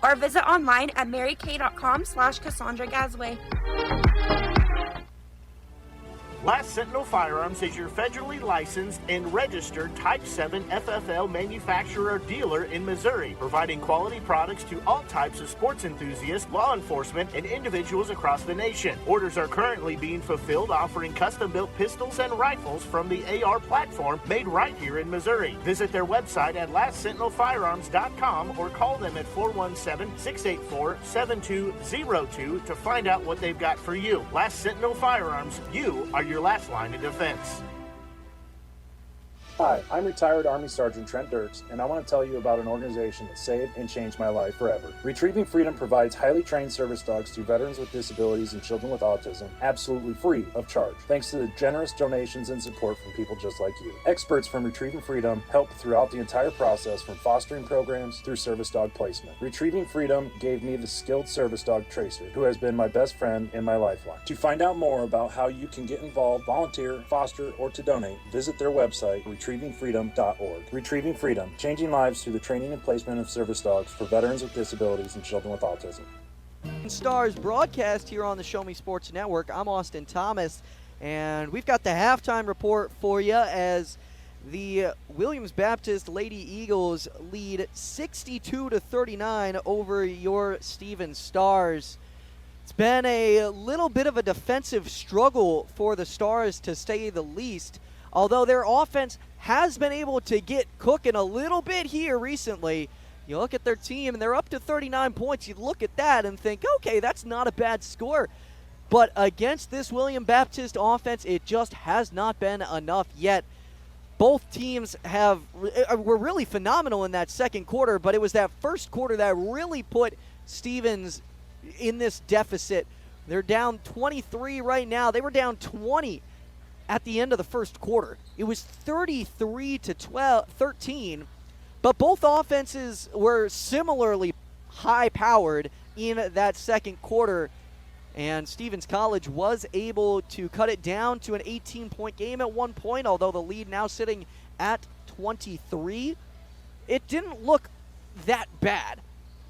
or visit online at marykay.com/Cassandra Gazway. Last Sentinel Firearms is your federally licensed and registered Type 7 FFL manufacturer dealer in Missouri, providing quality products to all types of sports enthusiasts, law enforcement, and individuals across the nation. Orders are currently being fulfilled, offering custom-built pistols and rifles from the AR platform made right here in Missouri. Visit their website at lastsentinelfirearms.com or call them at 417-684-7202 to find out what they've got for you. Last Sentinel Firearms, you are your last line of defense. Hi, I'm retired Army Sergeant Trent Dirks, and I want to tell you about an organization that saved and changed my life forever. Retrieving Freedom provides highly trained service dogs to veterans with disabilities and children with autism, absolutely free of charge, thanks to the generous donations and support from people just like you. Experts from Retrieving Freedom help throughout the entire process, from fostering programs through service dog placement. Retrieving Freedom gave me the skilled service dog Tracer, who has been my best friend and my lifeline. To find out more about how you can get involved, volunteer, foster, or to donate, visit their website, retrievingfreedom.org. Retrieving Freedom, changing lives through the training and placement of service dogs for veterans with disabilities and children with autism. Stars broadcast here on the Show Me Sports Network. I'm Austin Thomas, and we've got the halftime report for you as the Williams Baptist Lady Eagles lead 62-39 over your Stevens Stars. It's been a little bit of a defensive struggle for the Stars, to say the least, although their offense has been able to get cooking a little bit here recently. You look at their team, and they're up to 39 points. You look at that and think, okay, that's not a bad score. But against this William Baptist offense, it just has not been enough yet. Both teams were really phenomenal in that second quarter, but it was that first quarter that really put Stevens in this deficit. They're down 23 right now. They were down 20 at the end of the first quarter. It was 33-13, but both offenses were similarly high-powered in that second quarter, and Stevens College was able to cut it down to an 18-point game at one point, although the lead now sitting at 23. It didn't look that bad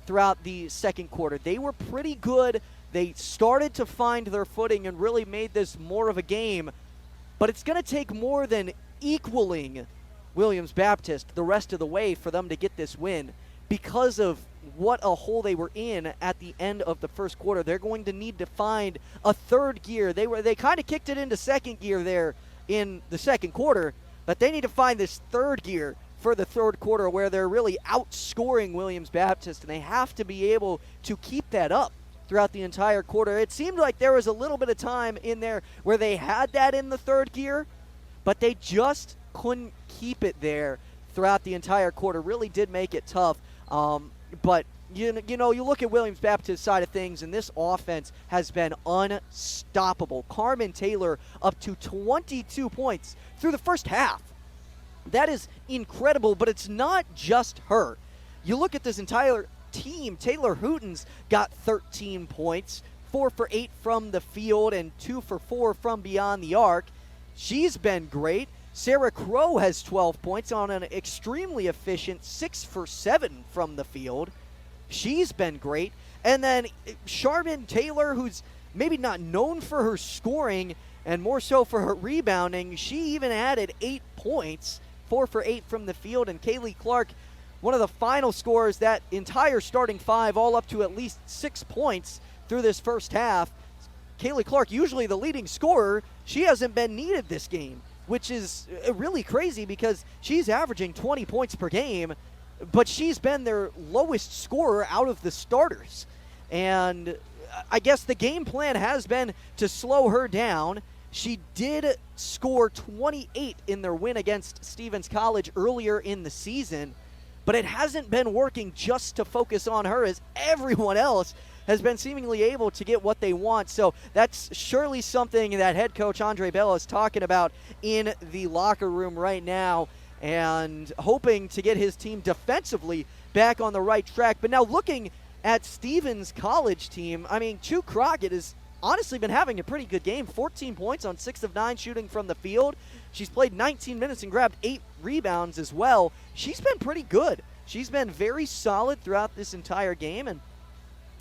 throughout the second quarter. They were pretty good. They started to find their footing and really made this more of a game. But it's going to take more than equaling Williams Baptist the rest of the way for them to get this win, because of what a hole they were in at the end of the first quarter. They're going to need to find a third gear. They kind of kicked it into second gear there in the second quarter, but they need to find this third gear for the third quarter where they're really outscoring Williams Baptist, and they have to be able to keep that up throughout the entire quarter. It seemed like there was a little bit of time in there where they had that in the third gear, but they just couldn't keep it there throughout the entire quarter. Really did make it tough. But you look at Williams Baptist's side of things, and this offense has been unstoppable. Carmen Taylor up to 22 points through the first half. That is incredible, but it's not just her. You look at this entire team. Taylor Hootens got 13 points, 4 for 8 from the field and 2 for 4 from beyond the arc. She's been great. Sarah Crow has 12 points on an extremely efficient 6 for 7 from the field. She's been great. And then Charmin Taylor, who's maybe not known for her scoring and more so for her rebounding, she even added 8 points, 4 for 8 from the field. And Kaylee Clark, one of the final scorers, that entire starting five, all up to at least 6 points through this first half. Kaylee Clark, usually the leading scorer, she hasn't been needed this game, which is really crazy because she's averaging 20 points per game, but she's been their lowest scorer out of the starters. And I guess the game plan has been to slow her down. She did score 28 in their win against Stevens College earlier in the season, but it hasn't been working just to focus on her, as everyone else has been seemingly able to get what they want. So that's surely something that head coach Andre Bell is talking about in the locker room right now, and hoping to get his team defensively back on the right track. But now looking at Stevens College team, I mean, Chu Crockett has honestly been having a pretty good game. 14 points on 6 of 9 shooting from the field. She's played 19 minutes and grabbed 8 rebounds as well. She's been pretty good. She's been very solid throughout this entire game, and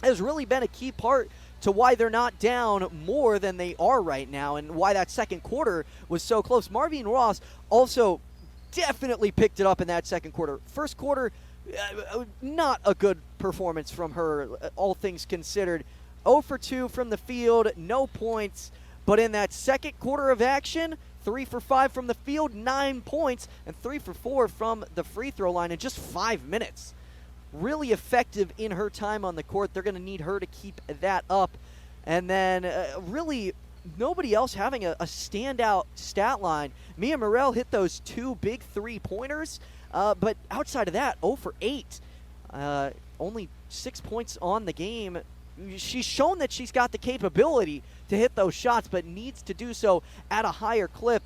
has really been a key part to why they're not down more than they are right now and why that second quarter was so close. Marvine Ross also definitely picked it up in that second quarter. First quarter, not a good performance from her, all things considered. 0 for 2 from the field, no points. But in that second quarter of action, 3 for 5 from the field, 9 points, and 3 for 4 from the free throw line in just 5 minutes. Really effective in her time on the court. They're going to need her to keep that up. And then really nobody else having a standout stat line. Mia Morrell hit those 2 big 3-pointers, but outside of that, 0 for 8. Only 6 points on the game. She's shown that she's got the capability to hit those shots, but needs to do so at a higher clip.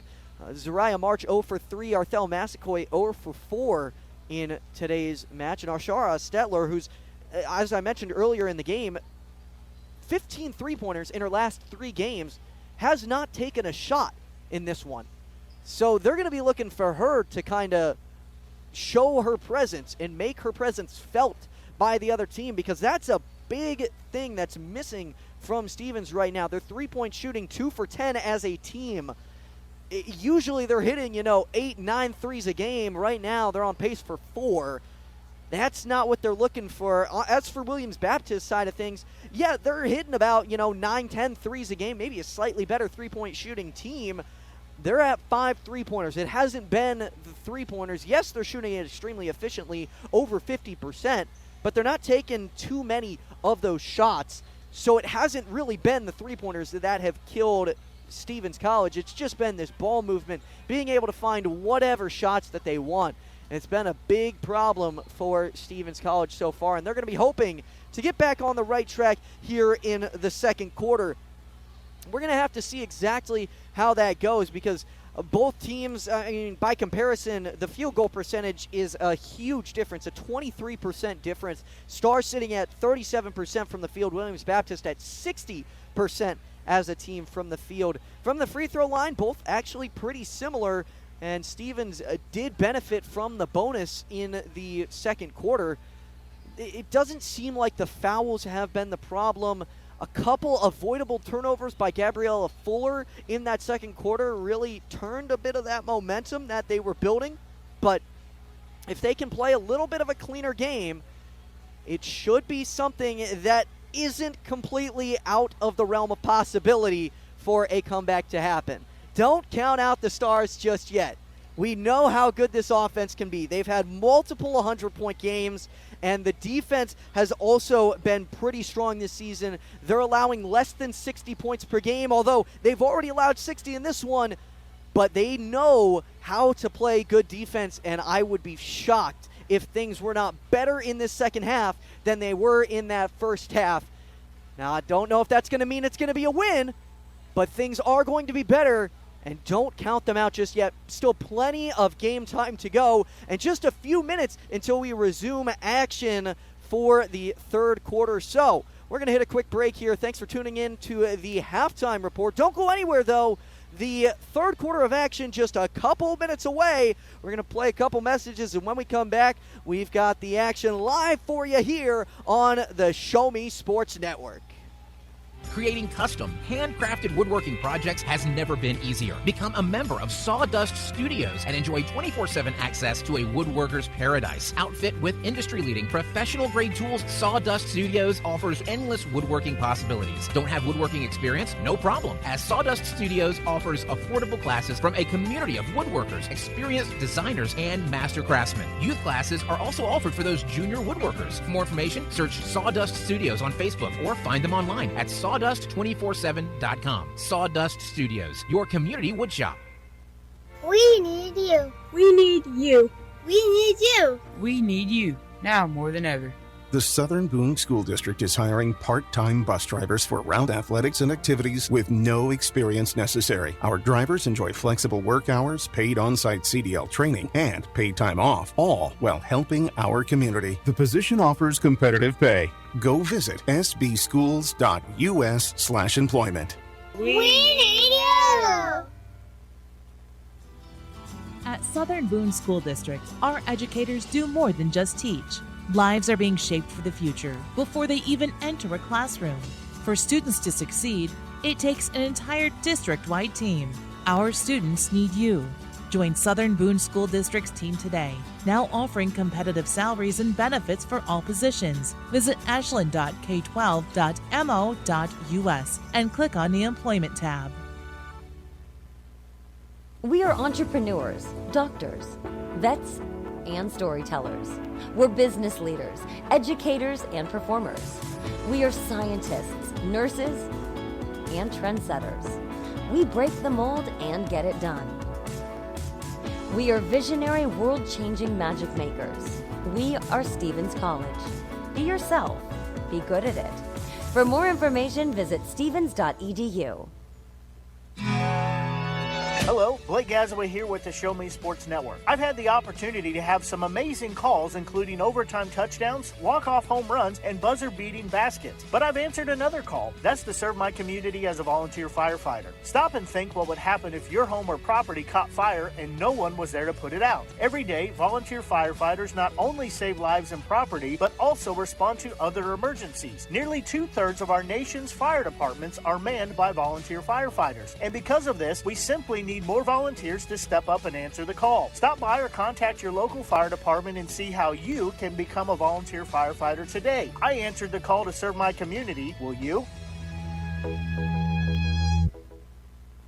Zariah March 0 for 3. Arthel Massaquoi 0 for 4 in today's match. And Arshara Stetler, who's, as I mentioned earlier in the game, 15 3-pointers in her last 3 games, has not taken a shot in this one. So they're going to be looking for her to kind of show her presence and make her presence felt by the other team, because that's a big thing that's missing from Stevens right now. They're 3-point shooting 2 for 10 as a team. Usually they're hitting, 8, 9 threes a game. Right now they're on pace for 4. That's not what they're looking for. As for Williams Baptist side of things, yeah, they're hitting about, 9, 10 threes a game, maybe a slightly better 3-point shooting team. They're at 5 3-pointers. It hasn't been the 3-pointers. Yes, they're shooting it extremely efficiently, over 50%, but they're not taking too many of those shots. So it hasn't really been the 3-pointers that have killed Stevens College. It's just been this ball movement, being able to find whatever shots that they want. And it's been a big problem for Stevens College so far, and they're going to be hoping to get back on the right track here in the second quarter. We're going to have to see exactly how that goes, because both teams, by comparison, the field goal percentage is a huge difference, a 23% difference. Stars sitting at 37% from the field, Williams Baptist at 60% as a team from the field. From the free throw line, both actually pretty similar, and Stevens did benefit from the bonus in the second quarter. It doesn't seem like the fouls have been the problem. A couple avoidable turnovers by Gabriella Fuller in that second quarter really turned a bit of that momentum that they were building. But if they can play a little bit of a cleaner game, it should be something that isn't completely out of the realm of possibility for a comeback to happen. Don't count out the Stars just yet. We know how good this offense can be. They've had multiple 100-point games, and the defense has also been pretty strong this season. They're allowing less than 60 points per game, although they've already allowed 60 in this one. But they know how to play good defense, and I would be shocked if things were not better in this second half than they were in that first half. Now, I don't know if that's going to mean it's going to be a win, but things are going to be better. And don't count them out just yet. Still plenty of game time to go, and just a few minutes until we resume action for the third quarter. So we're going to hit a quick break here. Thanks for tuning in to the halftime report. Don't go anywhere, though. The third quarter of action just a couple minutes away. We're going to play a couple messages, and when we come back, we've got the action live for you here on the Show Me Sports Network. Creating custom, handcrafted woodworking projects has never been easier. Become a member of Sawdust Studios and enjoy 24/7 access to a woodworker's paradise. Outfit with industry-leading professional-grade tools, Sawdust Studios offers endless woodworking possibilities. Don't have woodworking experience? No problem, as Sawdust Studios offers affordable classes from a community of woodworkers, experienced designers, and master craftsmen. Youth classes are also offered for those junior woodworkers. For more information, search Sawdust Studios on Facebook or find them online at Sawdust247.com. Sawdust Studios, your community woodshop. We need you. We need you. We need you. We need you, now more than ever. The Southern Boone School District is hiring part-time bus drivers for route athletics and activities with no experience necessary. Our drivers enjoy flexible work hours, paid on-site CDL training, and paid time off, all while helping our community. The position offers competitive pay. Go visit sbschools.us/employment. We need you. At Southern Boone School District, our educators do more than just teach. Lives are being shaped for the future before they even enter a classroom. For students to succeed, it takes an entire district-wide team. Our students need you. Join Southern Boone School District's team today, now offering competitive salaries and benefits for all positions. Visit ashland.k12.mo.us and click on the Employment tab. We are entrepreneurs, doctors, vets, and storytellers. We're business leaders, educators, and performers. We are scientists, nurses, and trendsetters. We break the mold and get it done. We are visionary, world-changing magic makers. We are Stevens College. Be yourself. Be good at it. For more information, visit stevens.edu. Hello, Blake Gazaway here with the Show Me Sports Network. I've had the opportunity to have some amazing calls, including overtime touchdowns, walk-off home runs, and buzzer-beating baskets. But I've answered another call. That's to serve my community as a volunteer firefighter. Stop and think what would happen if your home or property caught fire and no one was there to put it out. Every day, volunteer firefighters not only save lives and property, but also respond to other emergencies. Nearly 2/3 of our nation's fire departments are manned by volunteer firefighters. And because of this, we simply need more volunteers to step up and answer the call. Stop by or contact your local fire department and see how you can become a volunteer firefighter today. I answered the call to serve my community. Will you?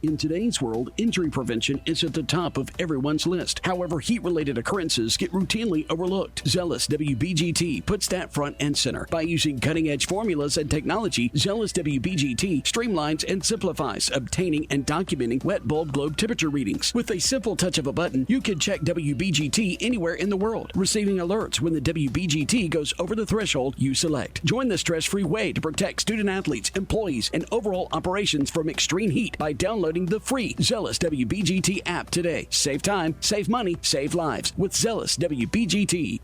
In today's world, injury prevention is at the top of everyone's list. However, heat-related occurrences get routinely overlooked. Zealous WBGT puts that front and center. By using cutting-edge formulas and technology, Zealous WBGT streamlines and simplifies obtaining and documenting wet bulb globe temperature readings. With a simple touch of a button, you can check WBGT anywhere in the world, receiving alerts when the WBGT goes over the threshold you select. Join the stress-free way to protect student-athletes, employees, and overall operations from extreme heat by downloading the free Zealous WBGT app today. Save time, save money, save lives with Zealous WBGT.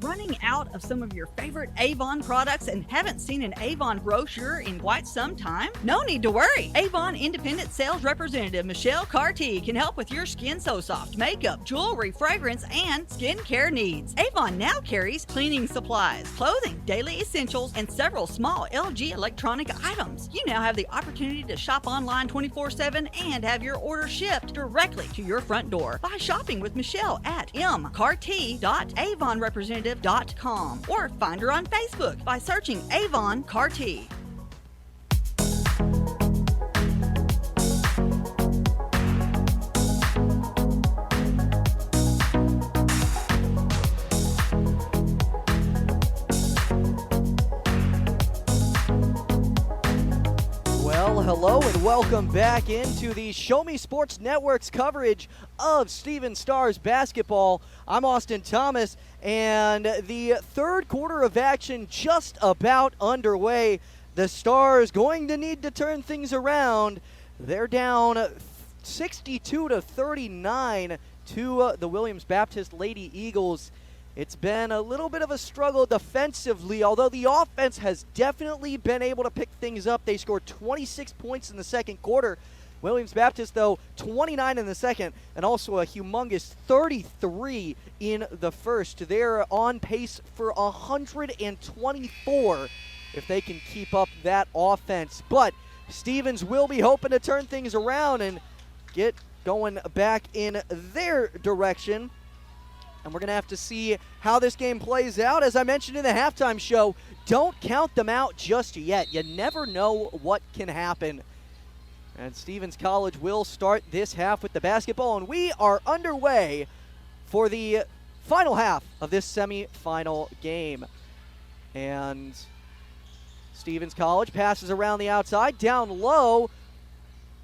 Running out of some of your favorite Avon products and haven't seen an Avon brochure in quite some time? No need to worry. Avon Independent Sales Representative Michelle Carty can help with your Skin So Soft makeup, jewelry, fragrance, and skincare needs. Avon now carries cleaning supplies, clothing, daily essentials, and several small LG electronic items. You now have the opportunity to shop online 24/7 and have your order shipped directly to your front door by shopping with Michelle at mcarty.avonrepresentative.com or find her on Facebook by searching Avon Carty. Well, hello and welcome back into the Show Me Sports Network's coverage of Stevens Stars basketball. I'm Austin Thomas, and the third quarter of action just about underway. The Stars going to need to turn things around. They're down 62-39 to the Williams Baptist Lady Eagles. It's been a little bit of a struggle defensively, although the offense has definitely been able to pick things up. They scored 26 points in the second quarter. Williams Baptist, though, 29 in the second, and also a humongous 33 in the first. They're on pace for 124 if they can keep up that offense. But Stevens will be hoping to turn things around and get going back in their direction. And we're going to have to see how this game plays out. As I mentioned in the halftime show, don't count them out just yet. You never know what can happen. And Stevens College will start this half with the basketball, and we are underway for the final half of this semifinal game. And Stevens College passes around the outside, down low.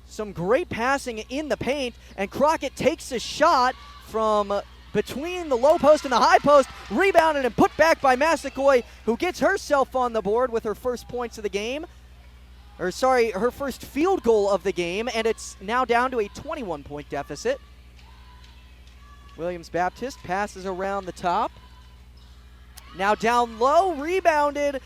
Some great passing in the paint, and Crockett takes a shot from between the low post and the high post, rebounded and put back by Massaquoi, who gets herself on the board with her first points of the game. Her first field goal of the game, and it's now down to a 21-point deficit. Williams Baptist passes around the top. Now down low, rebounded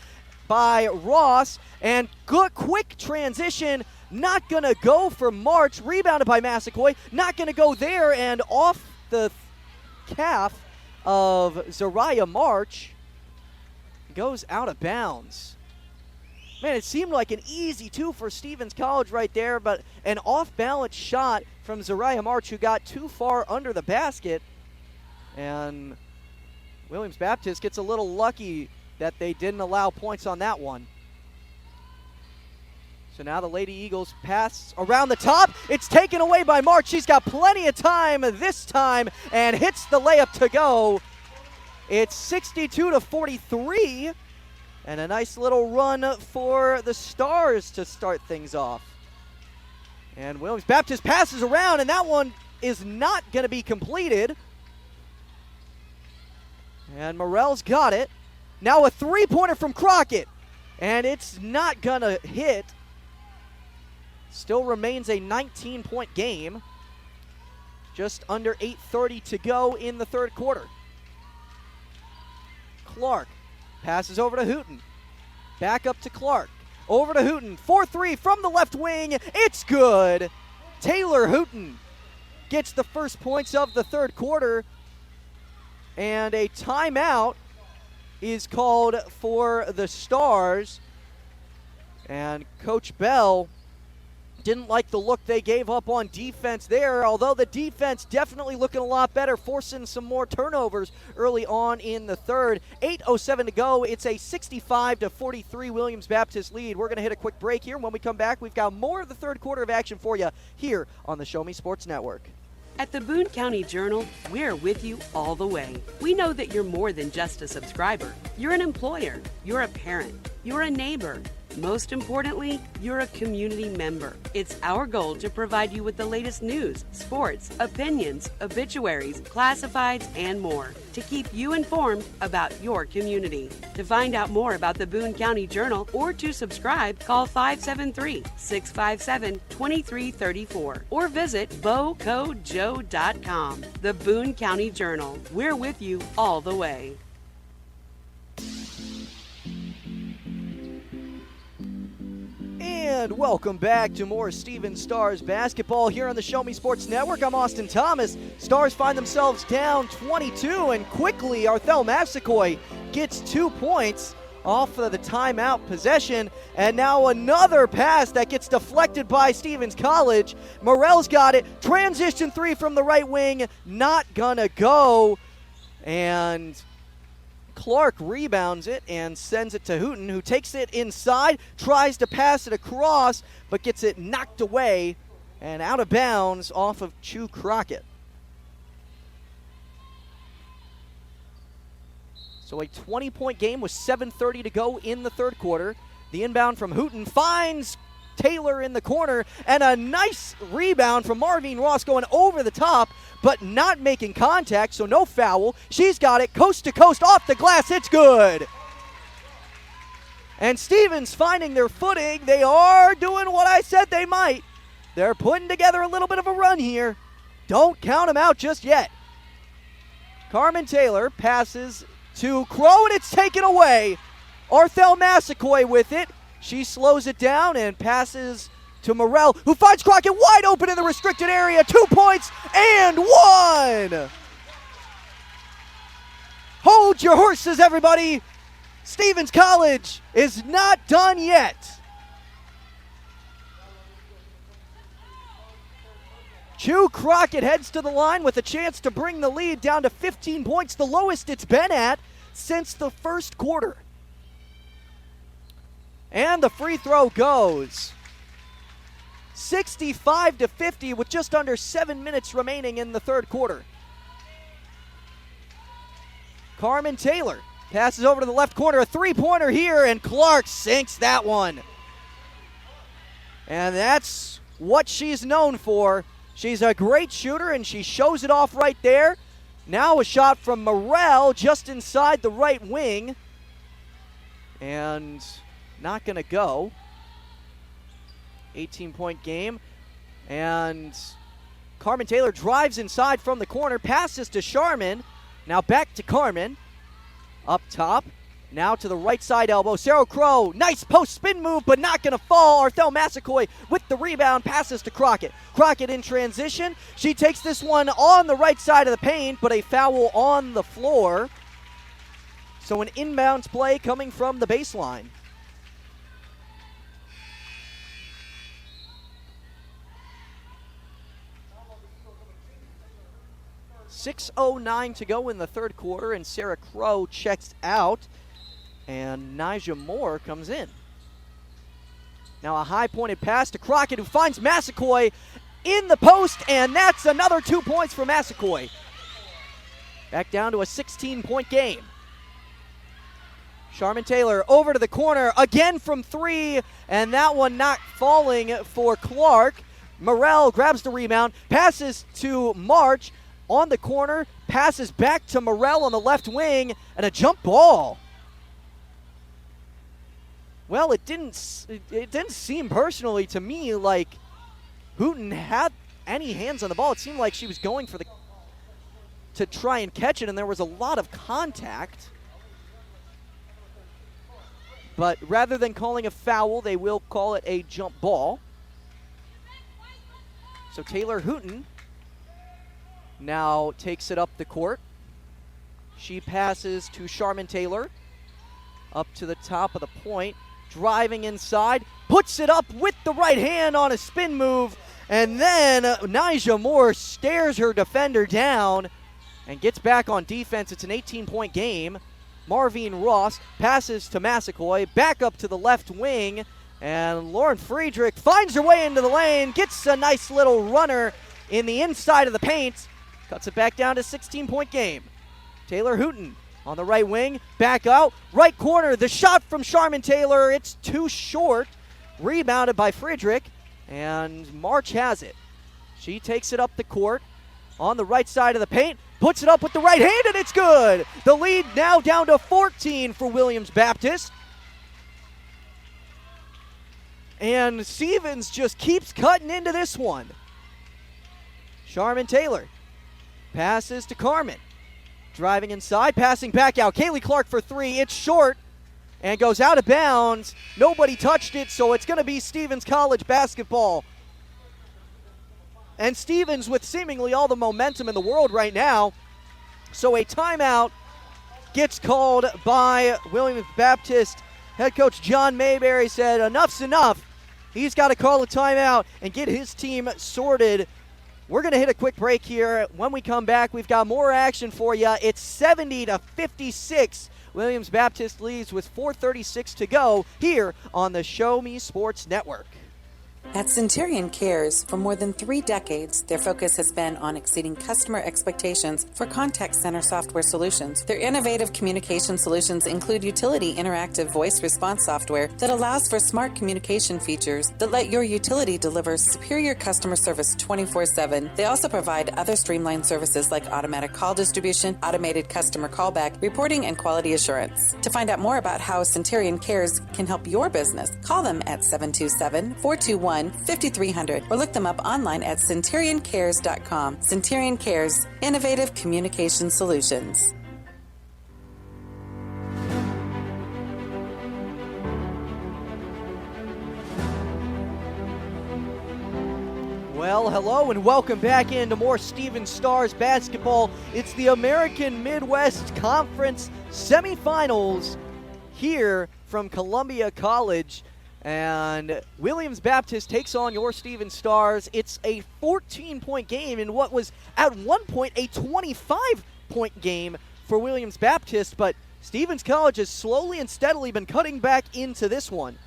by Ross, and good quick transition. Not going to go for March, rebounded by Massaquoi. Not going to go there, and off the calf of Zariah March. goes out of bounds. Man, it seemed like an easy two for Stevens College right there, but an off-balance shot from Zariah March, who got too far under the basket. And Williams Baptist gets a little lucky that they didn't allow points on that one. So now the Lady Eagles pass around the top. It's taken away by March. She's got plenty of time this time and hits the layup to go. It's 62-43. And a nice little run for the Stars to start things off. And Williams Baptist passes around, and that one is not going to be completed. And Morell's got it. Now a three-pointer from Crockett, and it's not going to hit. Still remains a 19-point game. Just under 8:30 to go in the third quarter. Clark passes over to Hooten. Back up to Clark. Over to Hooten. 4-3 from the left wing. It's good. Taylor Hooten gets the first points of the third quarter. And a timeout is called for the Stars. And Coach Bell didn't like the look they gave up on defense there, although the defense definitely looking a lot better, forcing some more turnovers early on in the third. 8:07 to go. It's a 65-43 Williams Baptist lead. We're going to hit a quick break here. When we come back, we've got more of the third quarter of action for you here on the Show Me Sports Network. At the Boone County Journal, we're with you all the way. We know that you're more than just a subscriber. You're an employer, you're a parent, you're a neighbor. Most importantly, you're a community member. It's our goal to provide you with the latest news, sports, opinions, obituaries, classifieds, and more to keep you informed about your community. To find out more about the Boone County Journal or to subscribe, call 573-657-2334 or visit bocojoe.com. The Boone County Journal. We're with you all the way. And welcome back to more Stevens Stars basketball here on the Show Me Sports Network. I'm Austin Thomas. Stars find themselves down 22, and quickly Arthel Massaquoi gets 2 points off of the timeout possession. And now another pass that gets deflected by Stevens College. Morell's got it. Transition three from the right wing. Not gonna go. And Clark rebounds it and sends it to Hooten, who takes it inside, tries to pass it across, but gets it knocked away and out of bounds off of Chu Crockett. So a 20-point game with 7:30 to go in the third quarter. The inbound from Hooten finds Taylor in the corner, and a nice rebound from Marvine Ross going over the top, but not making contact, so no foul. She's got it coast to coast off the glass. It's good. And Stevens finding their footing. They are doing what I said they might. They're putting together a little bit of a run here. Don't count them out just yet. Carmen Taylor passes to Crow, and it's taken away. Arthel Massaquoi with it. She slows it down and passes to Morell, who finds Crockett wide open in the restricted area. 2 points and one. Hold your horses, everybody. Stevens College is not done yet. Chu Crockett heads to the line with a chance to bring the lead down to 15 points, the lowest it's been at since the first quarter. And the free throw goes. 65-50 with just under 7 minutes remaining in the third quarter. Carmen Taylor passes over to the left corner, a three-pointer here, and Clark sinks that one. And that's what she's known for. She's a great shooter, and she shows it off right there. Now a shot from Morell just inside the right wing. And not going to go. 18-point game. And Carmen Taylor drives inside from the corner, passes to Sharman. Now back to Carmen. Up top. Now to the right side elbow. Sarah Crow, nice post spin move, but not going to fall. Arthel Massaquoi with the rebound, passes to Crockett. Crockett in transition. She takes this one on the right side of the paint, but a foul on the floor. So an inbounds play coming from the baseline. 6:09 to go in the third quarter, and Sarah Crow checks out, and Nija Moore comes in. Now a high-pointed pass to Crockett, who finds Massaquoi in the post, and that's another 2 points for Massaquoi. Back down to a 16-point game. Charmin Taylor over to the corner, again from three, and that one not falling for Clark. Morrell grabs the rebound, passes to March on the corner, passes back to Morrell on the left wing, and a jump ball. Well, it didn't seem personally to me like Hooten had any hands on the ball. It seemed like she was going for to try and catch it, and there was a lot of contact. But rather than calling a foul, they will call it a jump ball. So Taylor Hooten now takes it up the court. She passes to Charmin Taylor up to the top of the point, driving inside, puts it up with the right hand on a spin move, and then Nija Moore stares her defender down and gets back on defense. It's an 18-point game. Marvine Ross passes to Massaquoi, back up to the left wing, and Lauren Friedrich finds her way into the lane, gets a nice little runner in the inside of the paint, cuts it back down to 16-point game. Taylor Hooten on the right wing, back out, right corner, the shot from Charmin Taylor, it's too short, rebounded by Friedrich, and March has it. She takes it up the court on the right side of the paint, puts it up with the right hand, and it's good. The lead now down to 14 for Williams Baptist. And Stevens just keeps cutting into this one. Charmin Taylor passes to Carmen. Driving inside, passing back out. Kaylee Clark for three. It's short and goes out of bounds. Nobody touched it, so it's going to be Stevens College basketball. And Stevens with seemingly all the momentum in the world right now. So a timeout gets called by Williams Baptist. Head coach John Mayberry said enough's enough. He's got to call a timeout and get his team sorted. We're going to hit a quick break here. When we come back, we've got more action for you. It's 70-56. Williams Baptist leads with 4:36 to go here on the Show Me Sports Network. At Centurion Cares, for more than 3 decades, their focus has been on exceeding customer expectations for contact center software solutions. Their innovative communication solutions include utility interactive voice response software that allows for smart communication features that let your utility deliver superior customer service 24/7. They also provide other streamlined services like automatic call distribution, automated customer callback, reporting, and quality assurance. To find out more about how Centurion Cares can help your business, call them at 727-421-5300 or look them up online at centurioncares.com. Centurion Cares, innovative communication solutions. Well, hello and welcome back into more Stevens Stars basketball. It's the American Midwest Conference Semifinals here from Columbia College. And Williams Baptist takes on your Stevens Stars. It's a 14-point game in what was at one point a 25-point game for Williams Baptist, but Stevens College has slowly and steadily been cutting back into this one.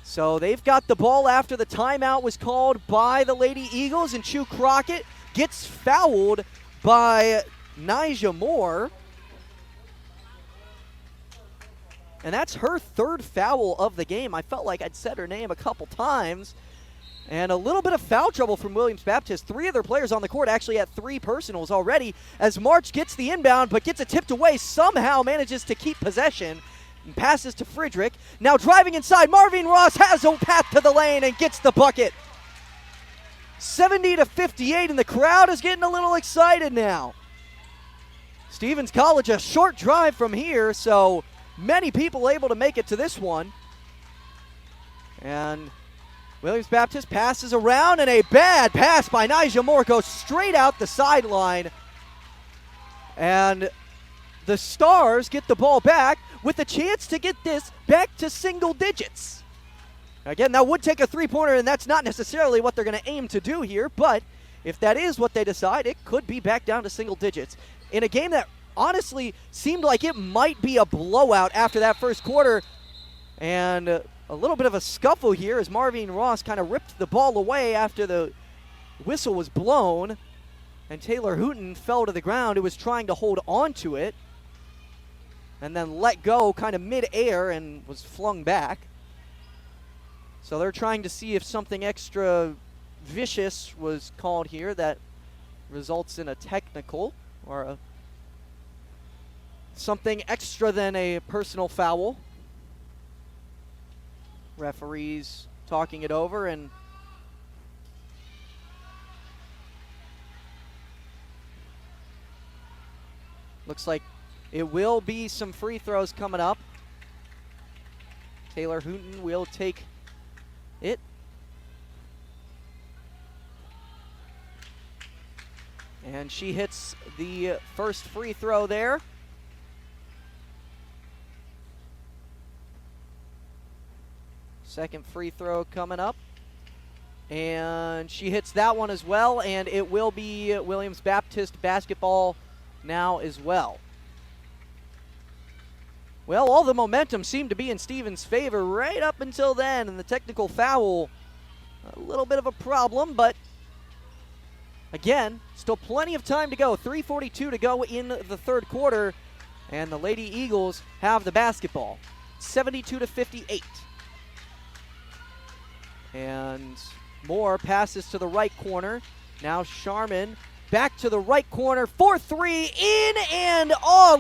So they've got the ball after the timeout was called by the Lady Eagles, and Chu Crockett gets fouled by Nija Moore. And that's her third foul of the game. I felt like I'd said her name a couple times. And a little bit of foul trouble from Williams Baptist. 3 of their players on the court actually had 3 personals already as March gets the inbound but gets it tipped away. Somehow manages to keep possession and passes to Friedrich. Now driving inside, Marvine Ross has a path to the lane and gets the bucket. 70-58, and the crowd is getting a little excited now. Stevens College, a short drive from here, so many people able to make it to this one. And Williams Baptist passes around, and a bad pass by Nija Moore goes straight out the sideline. And the Stars get the ball back with a chance to get this back to single digits. Again, that would take a three-pointer, and that's not necessarily what they're going to aim to do here, but if that is what they decide, it could be back down to single digits. In a game that honestly seemed like it might be a blowout after that first quarter, and a little bit of a scuffle here as Marvin Ross kind of ripped the ball away after the whistle was blown, and Taylor Hooten fell to the ground. Who was trying to hold on to it and then let go kind of mid-air and was flung back. So they're trying to see if something extra vicious was called here that results in a technical or something extra than a personal foul. Referees talking it over, and looks like it will be some free throws coming up. Taylor Hooten will take it. And she hits the first free throw there. Second free throw coming up. And she hits that one as well, and it will be Williams Baptist basketball now as well. Well, all the momentum seemed to be in Stevens' favor right up until then, and the technical foul, a little bit of a problem, but again, still plenty of time to go. 3:42 to go in the third quarter, and the Lady Eagles have the basketball. 72-58. And Moore passes to the right corner. Now Sharman back to the right corner for three, in, and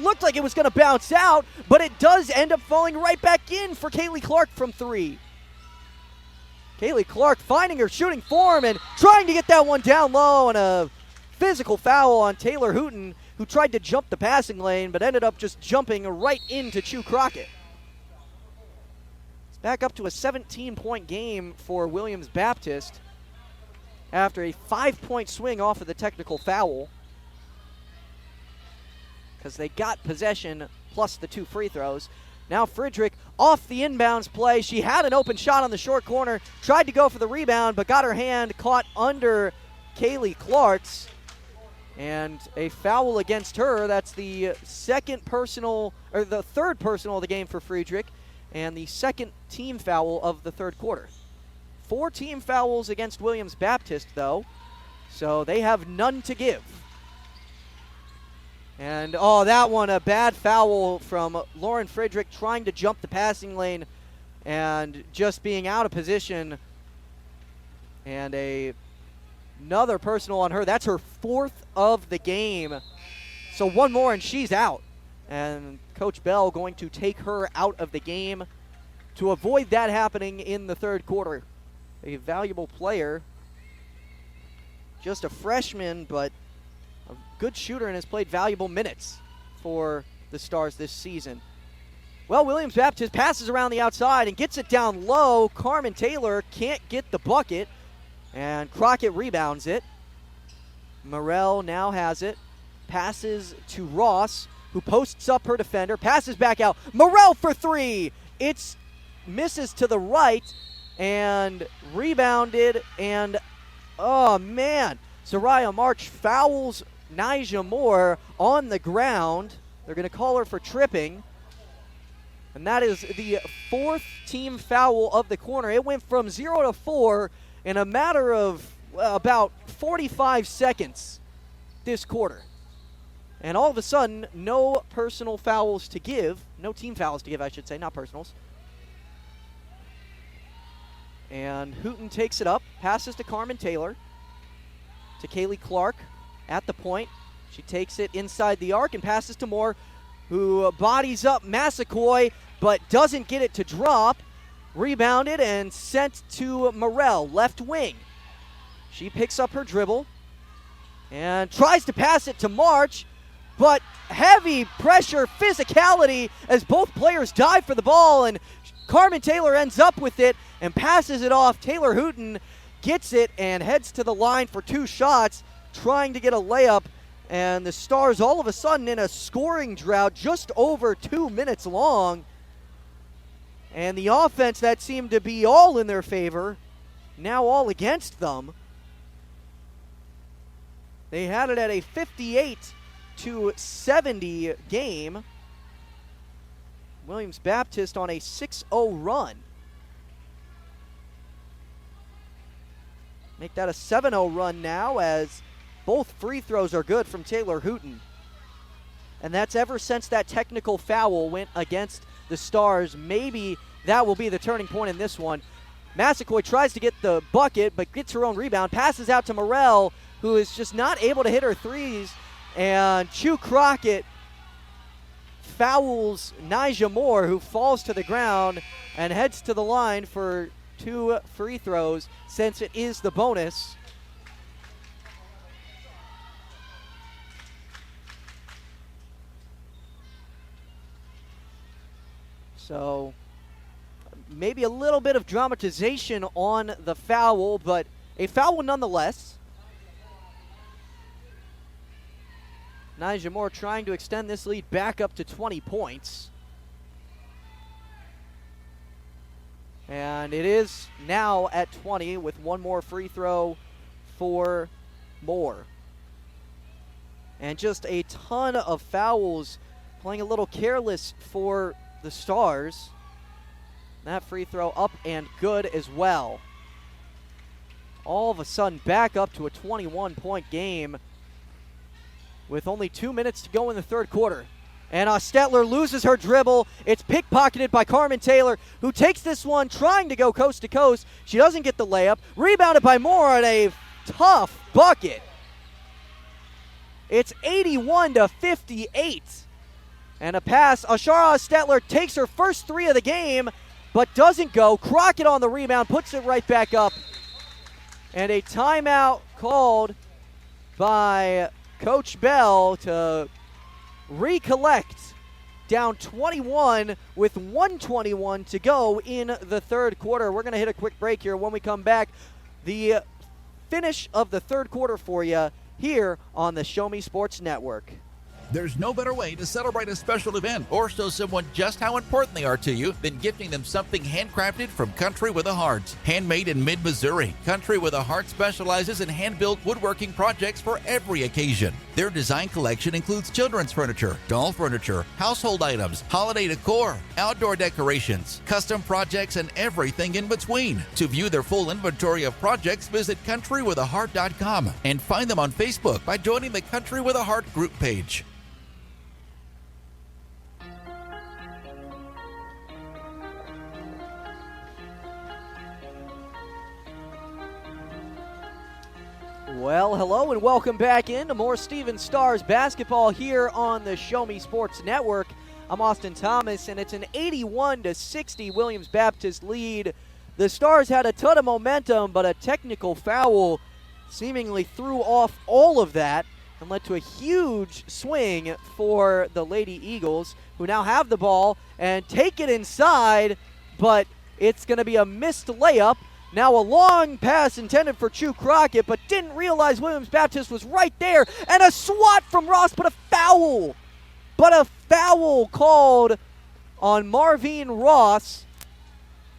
looked like it was going to bounce out, but it does end up falling right back in for Kaylee Clark from three. Kaylee Clark finding her shooting form and trying to get that one down low, and a physical foul on Taylor Hooten, who tried to jump the passing lane but ended up just jumping right into Chu Crockett. It's back up to a 17-point game for Williams Baptist after a 5-point swing off of the technical foul, because they got possession plus the two free throws. Now Friedrich off the inbounds play. She had an open shot on the short corner, tried to go for the rebound, but got her hand caught under Kaylee Clark's, and a foul against her. That's the third personal of the game for Friedrich, and the second team foul of the third quarter. 4 team fouls against Williams Baptist, though, so they have none to give. And, that one, a bad foul from Lauren Friedrich, trying to jump the passing lane and just being out of position. And another personal on her. That's her 4th of the game. So one more and she's out. And Coach Bell going to take her out of the game to avoid that happening in the third quarter. A valuable player, just a freshman, but a good shooter, and has played valuable minutes for the Stars this season. Well, Williams Baptist passes around the outside and gets it down low. Carmen Taylor can't get the bucket, and Crockett rebounds it. Morrell now has it, passes to Ross, who posts up her defender, passes back out. Morrell for three. It's misses to the right and rebounded, and Zariah March fouls Nyjah Moore on the ground. They're going to call her for tripping, and that is the 4th team foul of the corner. It went from 0 to 4 in a matter of about 45 seconds this quarter. And all of a sudden, no personal fouls to give. No team fouls to give, I should say, not personals. And Hooten takes it up, passes to Carmen Taylor, to Kaylee Clark at the point. She takes it inside the arc and passes to Moore, who bodies up Massaquoi, but doesn't get it to drop. Rebounded and sent to Morrell, left wing. She picks up her dribble and tries to pass it to March, but heavy pressure, physicality as both players dive for the ball, and Carmen Taylor ends up with it and passes it off. Taylor Hooten gets it and heads to the line for 2 shots, trying to get a layup, And the Stars all of a sudden in a scoring drought just over 2 minutes long. And the offense that seemed to be all in their favor, now all against them. They had it at a 58-70 game. Williams Baptist on a 6-0 run. Make that a 7-0 run now, as both free throws are good from Taylor Hooten. And that's ever since that technical foul went against the Stars. Maybe that will be the turning point in this one. Massaquoi tries to get the bucket, but gets her own rebound, passes out to Morrell, who is just not able to hit her threes. And Chu Crockett fouls Nija Moore, who falls to the ground and heads to the line for 2 free throws, since it is the bonus. So maybe a little bit of dramatization on the foul, but a foul nonetheless. Nija Moore trying to extend this lead back up to 20 points. And it is now at 20 with one more free throw for Moore. And just a ton of fouls, playing a little careless for the Stars. That free throw up and good as well. All of a sudden back up to a 21-point game with only 2 minutes to go in the third quarter. And Stetler loses her dribble. It's pickpocketed by Carmen Taylor, who takes this one trying to go coast to coast. She doesn't get the layup. Rebounded by Moore on a tough bucket. It's 81-58. And a pass. Ashara Stetler takes her first 3 of the game, but doesn't go. Crockett on the rebound, puts it right back up. And a timeout called by Coach Bell to recollect. Down 21 with 1:21 to go in the third quarter. We're going to hit a quick break here. When we come back, the finish of the third quarter for you here on the Show Me Sports Network. There's no better way to celebrate a special event or show someone just how important they are to you than gifting them something handcrafted from Country with a Heart. Handmade in mid-Missouri, Country with a Heart specializes in hand-built woodworking projects for every occasion. Their design collection includes children's furniture, doll furniture, household items, holiday decor, outdoor decorations, custom projects, and everything in between. To view their full inventory of projects, visit countrywithaheart.com and find them on Facebook by joining the Country with a Heart group page. Well, hello and welcome back into more Stephen Stars basketball here on the Show Me Sports Network. I'm Austin Thomas, and it's an 81-60 Williams Baptist lead. The Stars had a ton of momentum, but a technical foul seemingly threw off all of that and led to a huge swing for the Lady Eagles, who now have the ball and take it inside, but it's going to be a missed layup. Now a long pass intended for Chu Crockett, but didn't realize Williams Baptist was right there. And a swat from Ross, but a foul. But a foul called on Marvine Ross.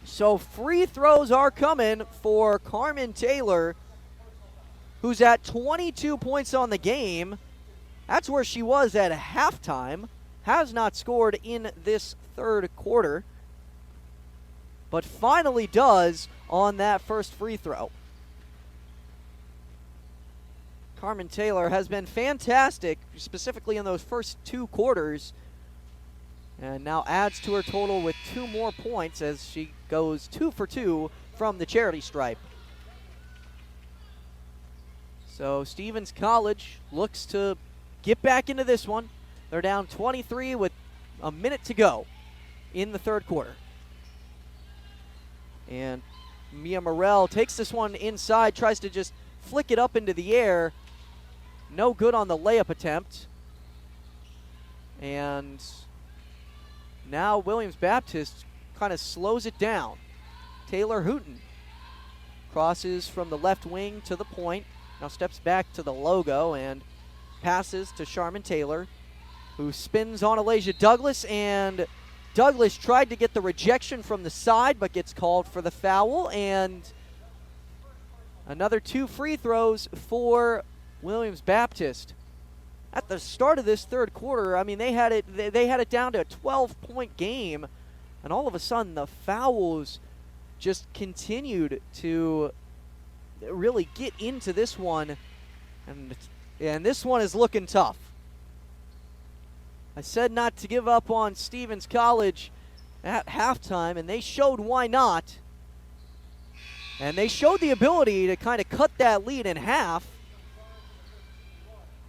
So free throws are coming for Carmen Taylor, who's at 22 points on the game. That's where she was at halftime. Has not scored in this third quarter, but finally does on that first free throw. Carmen Taylor has been fantastic, specifically in those first 2 quarters, and now adds to her total with 2 more points as she goes 2 for 2 from the charity stripe. So Stevens College looks to get back into this one. They're down 23 with a minute to go in the third quarter. And Mia Morrell takes this one inside, tries to just flick it up into the air. No good on the layup attempt. And now Williams Baptist kind of slows it down. Taylor Hooten crosses from the left wing to the point. Now steps back to the logo and passes to Sharman Taylor, who spins on Alasia Douglas, and Douglas tried to get the rejection from the side, but gets called for the foul, and another 2 free throws for Williams Baptist. At the start of this third quarter, I mean, they had it down to a 12-point game, and all of a sudden the fouls just continued to really get into this one, and this one is looking tough. I said not to give up on Stevens College at halftime, and they showed why not. And they showed the ability to kind of cut that lead in half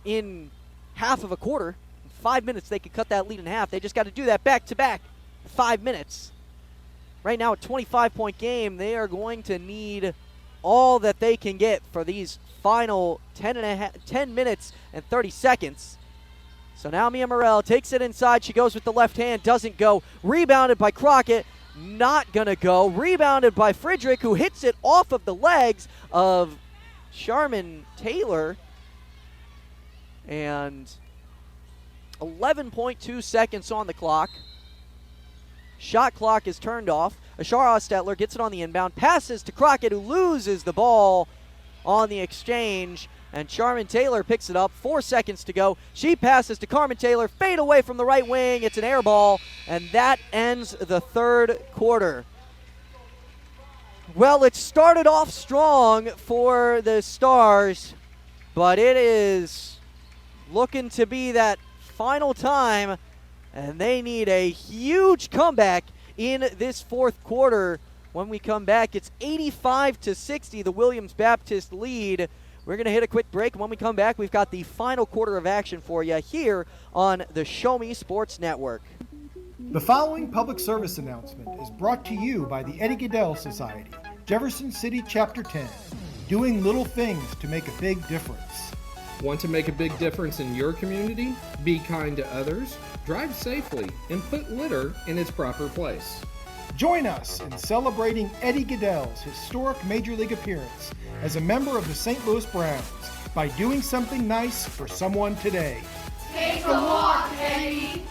in half of a quarter. In 5 minutes, they could cut that lead in half. They just got to do that back-to-back 5 minutes. Right now, a 25-point game, they are going to need all that they can get for these final 10 minutes and 30 seconds. So now Mia Morrell takes it inside. She goes with the left hand, doesn't go. Rebounded by Crockett, not going to go. Rebounded by Friedrich, who hits it off of the legs of Sharman Taylor. And 11.2 seconds on the clock. Shot clock is turned off. Ashara Stetler gets it on the inbound. Passes to Crockett, who loses the ball on the exchange. And Sharman Taylor picks it up. 4 seconds to go. She passes to Carmen Taylor. Fade away from the right wing. It's an air ball. And that ends the third quarter. Well, it started off strong for the Stars, but it is looking to be that final time, and they need a huge comeback in this fourth quarter. When we come back, it's 85-60, the Williams Baptist lead. We're going to hit a quick break. When we come back, we've got the final quarter of action for you here on the Show Me Sports Network. The following public service announcement is brought to you by the Eddie Gaedel Society, Jefferson City Chapter 10, doing little things to make a big difference. Want to make a big difference in your community? Be kind to others, drive safely, and put litter in its proper place. Join us in celebrating Eddie Gaedel's historic Major League appearance as a member of the St. Louis Browns by doing something nice for someone today. Take a walk, Eddie!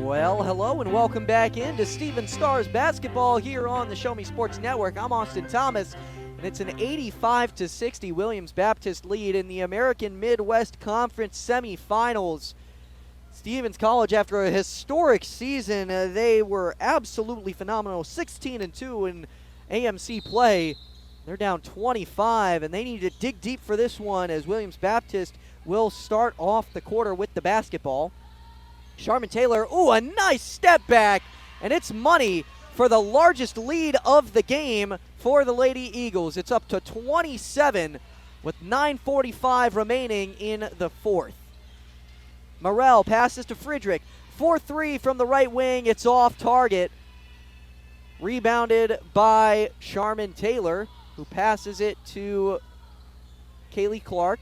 Well, hello and welcome back into Stevens Stars basketball here on the Show Me Sports Network. I'm Austin Thomas, and it's an 85-60 Williams Baptist lead in the American Midwest Conference Semifinals. Stevens College, after a historic season, they were absolutely phenomenal, 16-2 in AMC play. They're down 25, and they need to dig deep for this one as Williams Baptist will start off the quarter with the basketball. Sharman Taylor, a nice step back, and it's money for the largest lead of the game for the Lady Eagles. It's up to 27 with 9:45 remaining in the fourth. Morrell passes to Friedrich. 4-3 from the right wing. It's off target. Rebounded by Sharman Taylor, who passes it to Kaylee Clark.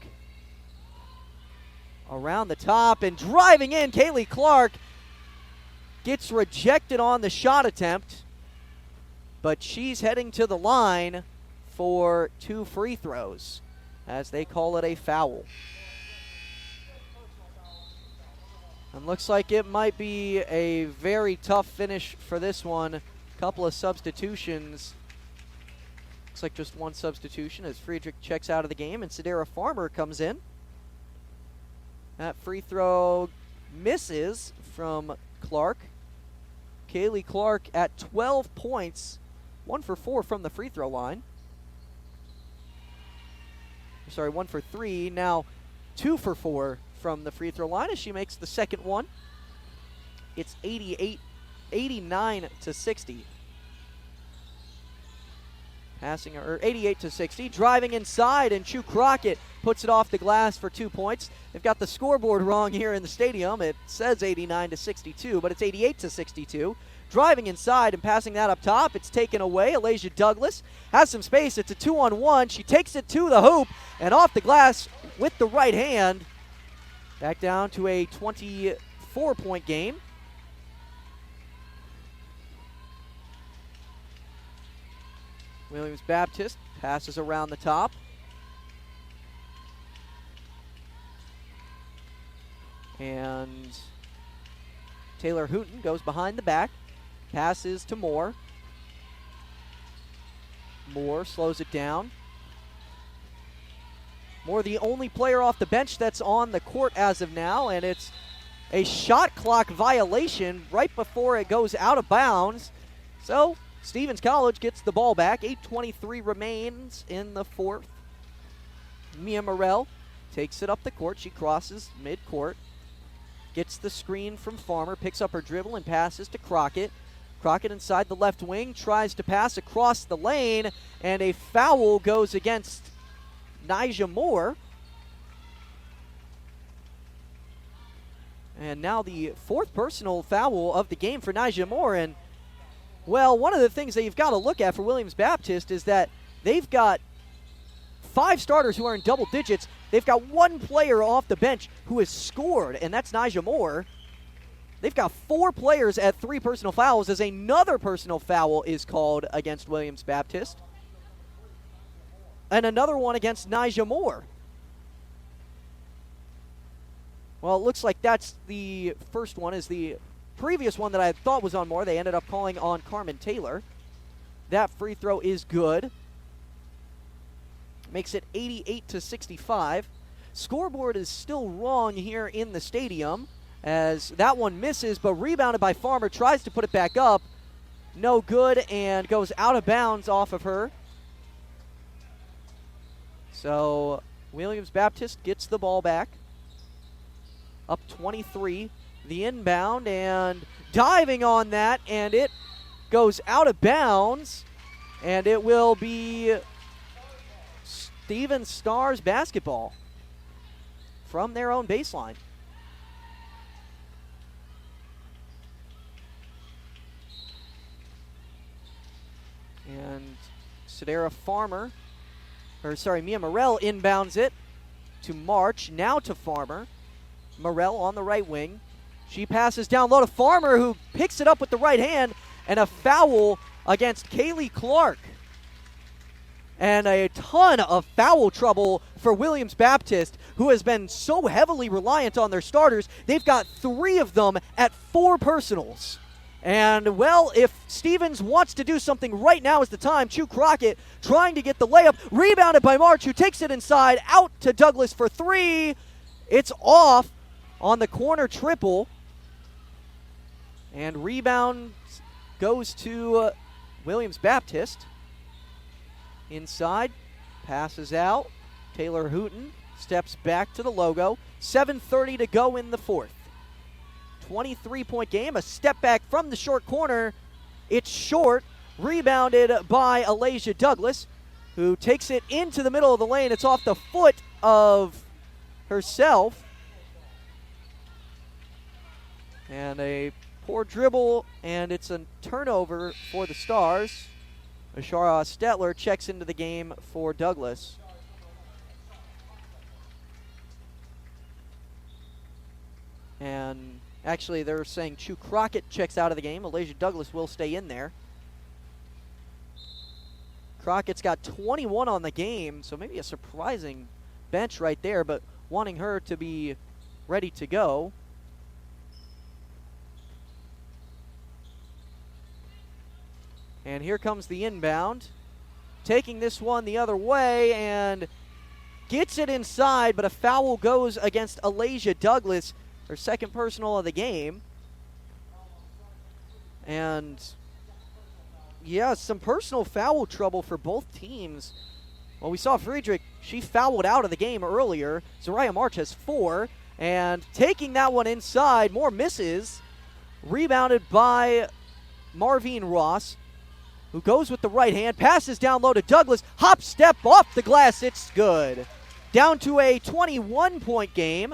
Around the top and driving in, Kaylee Clark gets rejected on the shot attempt, but she's heading to the line for 2 free throws as they call it a foul. And looks like it might be a very tough finish for this one. Couple of substitutions. Looks like just one substitution as Friedrich checks out of the game and Sedera Farmer comes in. That free throw misses from Clark. Kaylee Clark at 12 points, 1 for 4 from the free throw line. Sorry, 1 for 3, now 2 for 4 from the free throw line as she makes the second one. It's 89-60. Passing her 88-60, driving inside, and Chu Crockett puts it off the glass for 2 points. They've got the scoreboard wrong here in the stadium. It says 89-62, but it's 88-62. Driving inside and passing that up top. It's taken away. Alasia Douglas has some space. It's a 2-on-1. She takes it to the hoop and off the glass with the right hand. Back down to a 24-point game. Williams Baptist passes around the top. And Taylor Hooten goes behind the back, passes to Moore. Moore slows it down. Moore, the only player off the bench that's on the court as of now, and it's a shot clock violation right before it goes out of bounds. So Stevens College gets the ball back. 8:23 remains in the fourth. Mia Morrell takes it up the court. She crosses midcourt. Gets the screen from Farmer, picks up her dribble and passes to Crockett. Crockett inside the left wing, tries to pass across the lane, and a foul goes against Nija Moore. And now the fourth personal foul of the game for Nija Moore. And, well, one of the things that you've got to look at for Williams Baptist is that they've got 5 starters who are in double digits. They've got 1 player off the bench who has scored, and that's Nija Moore. They've got 4 players at 3 personal fouls as another personal foul is called against Williams Baptist. And another one against Nija Moore. Well, it looks like that's the first one. Is the previous one that I thought was on Moore. They ended up calling on Carmen Taylor. That free throw is good. Makes it 88-65. Scoreboard is still wrong here in the stadium as that one misses, but rebounded by Farmer, tries to put it back up. No good, and goes out of bounds off of her. So Williams Baptist gets the ball back. Up 23. The inbound, and diving on that, and it goes out of bounds, and it will be Stevens Stars basketball from their own baseline. And Mia Morrell inbounds it to March, now to Farmer. Morrell on the right wing. She passes down low to Farmer, who picks it up with the right hand, and a foul against Kaylee Clark. And a ton of foul trouble for Williams Baptist, who has been so heavily reliant on their starters. They've got 3 of them at 4 personals. And, well, if Stevens wants to do something right now is the time. Chu Crockett trying to get the layup. Rebounded by March, who takes it inside. Out to Douglas for 3. It's off on the corner triple. And rebound goes to Williams Baptist. Inside, passes out. Taylor Hooten steps back to the logo. 7:30 to go in the fourth. 23-point game, a step back from the short corner. It's short, rebounded by Alasia Douglas, who takes it into the middle of the lane. It's off the foot of herself. And a poor dribble, and it's a turnover for the Stars. Ashara Stetler checks into the game for Douglas. And actually, they're saying Chu Crockett checks out of the game. Alasia Douglas will stay in there. Crockett's got 21 on the game, so maybe a surprising bench right there, but wanting her to be ready to go. And here comes the inbound. Taking this one the other way and gets it inside, but a foul goes against Alasia Douglas, her second personal of the game. And, yeah, some personal foul trouble for both teams. Well, we saw Friedrich, she fouled out of the game earlier. Zariah March has 4. And taking that one inside, more misses. Rebounded by Marvine Ross, who goes with the right hand, passes down low to Douglas, hop step off the glass, it's good. Down to a 21-point game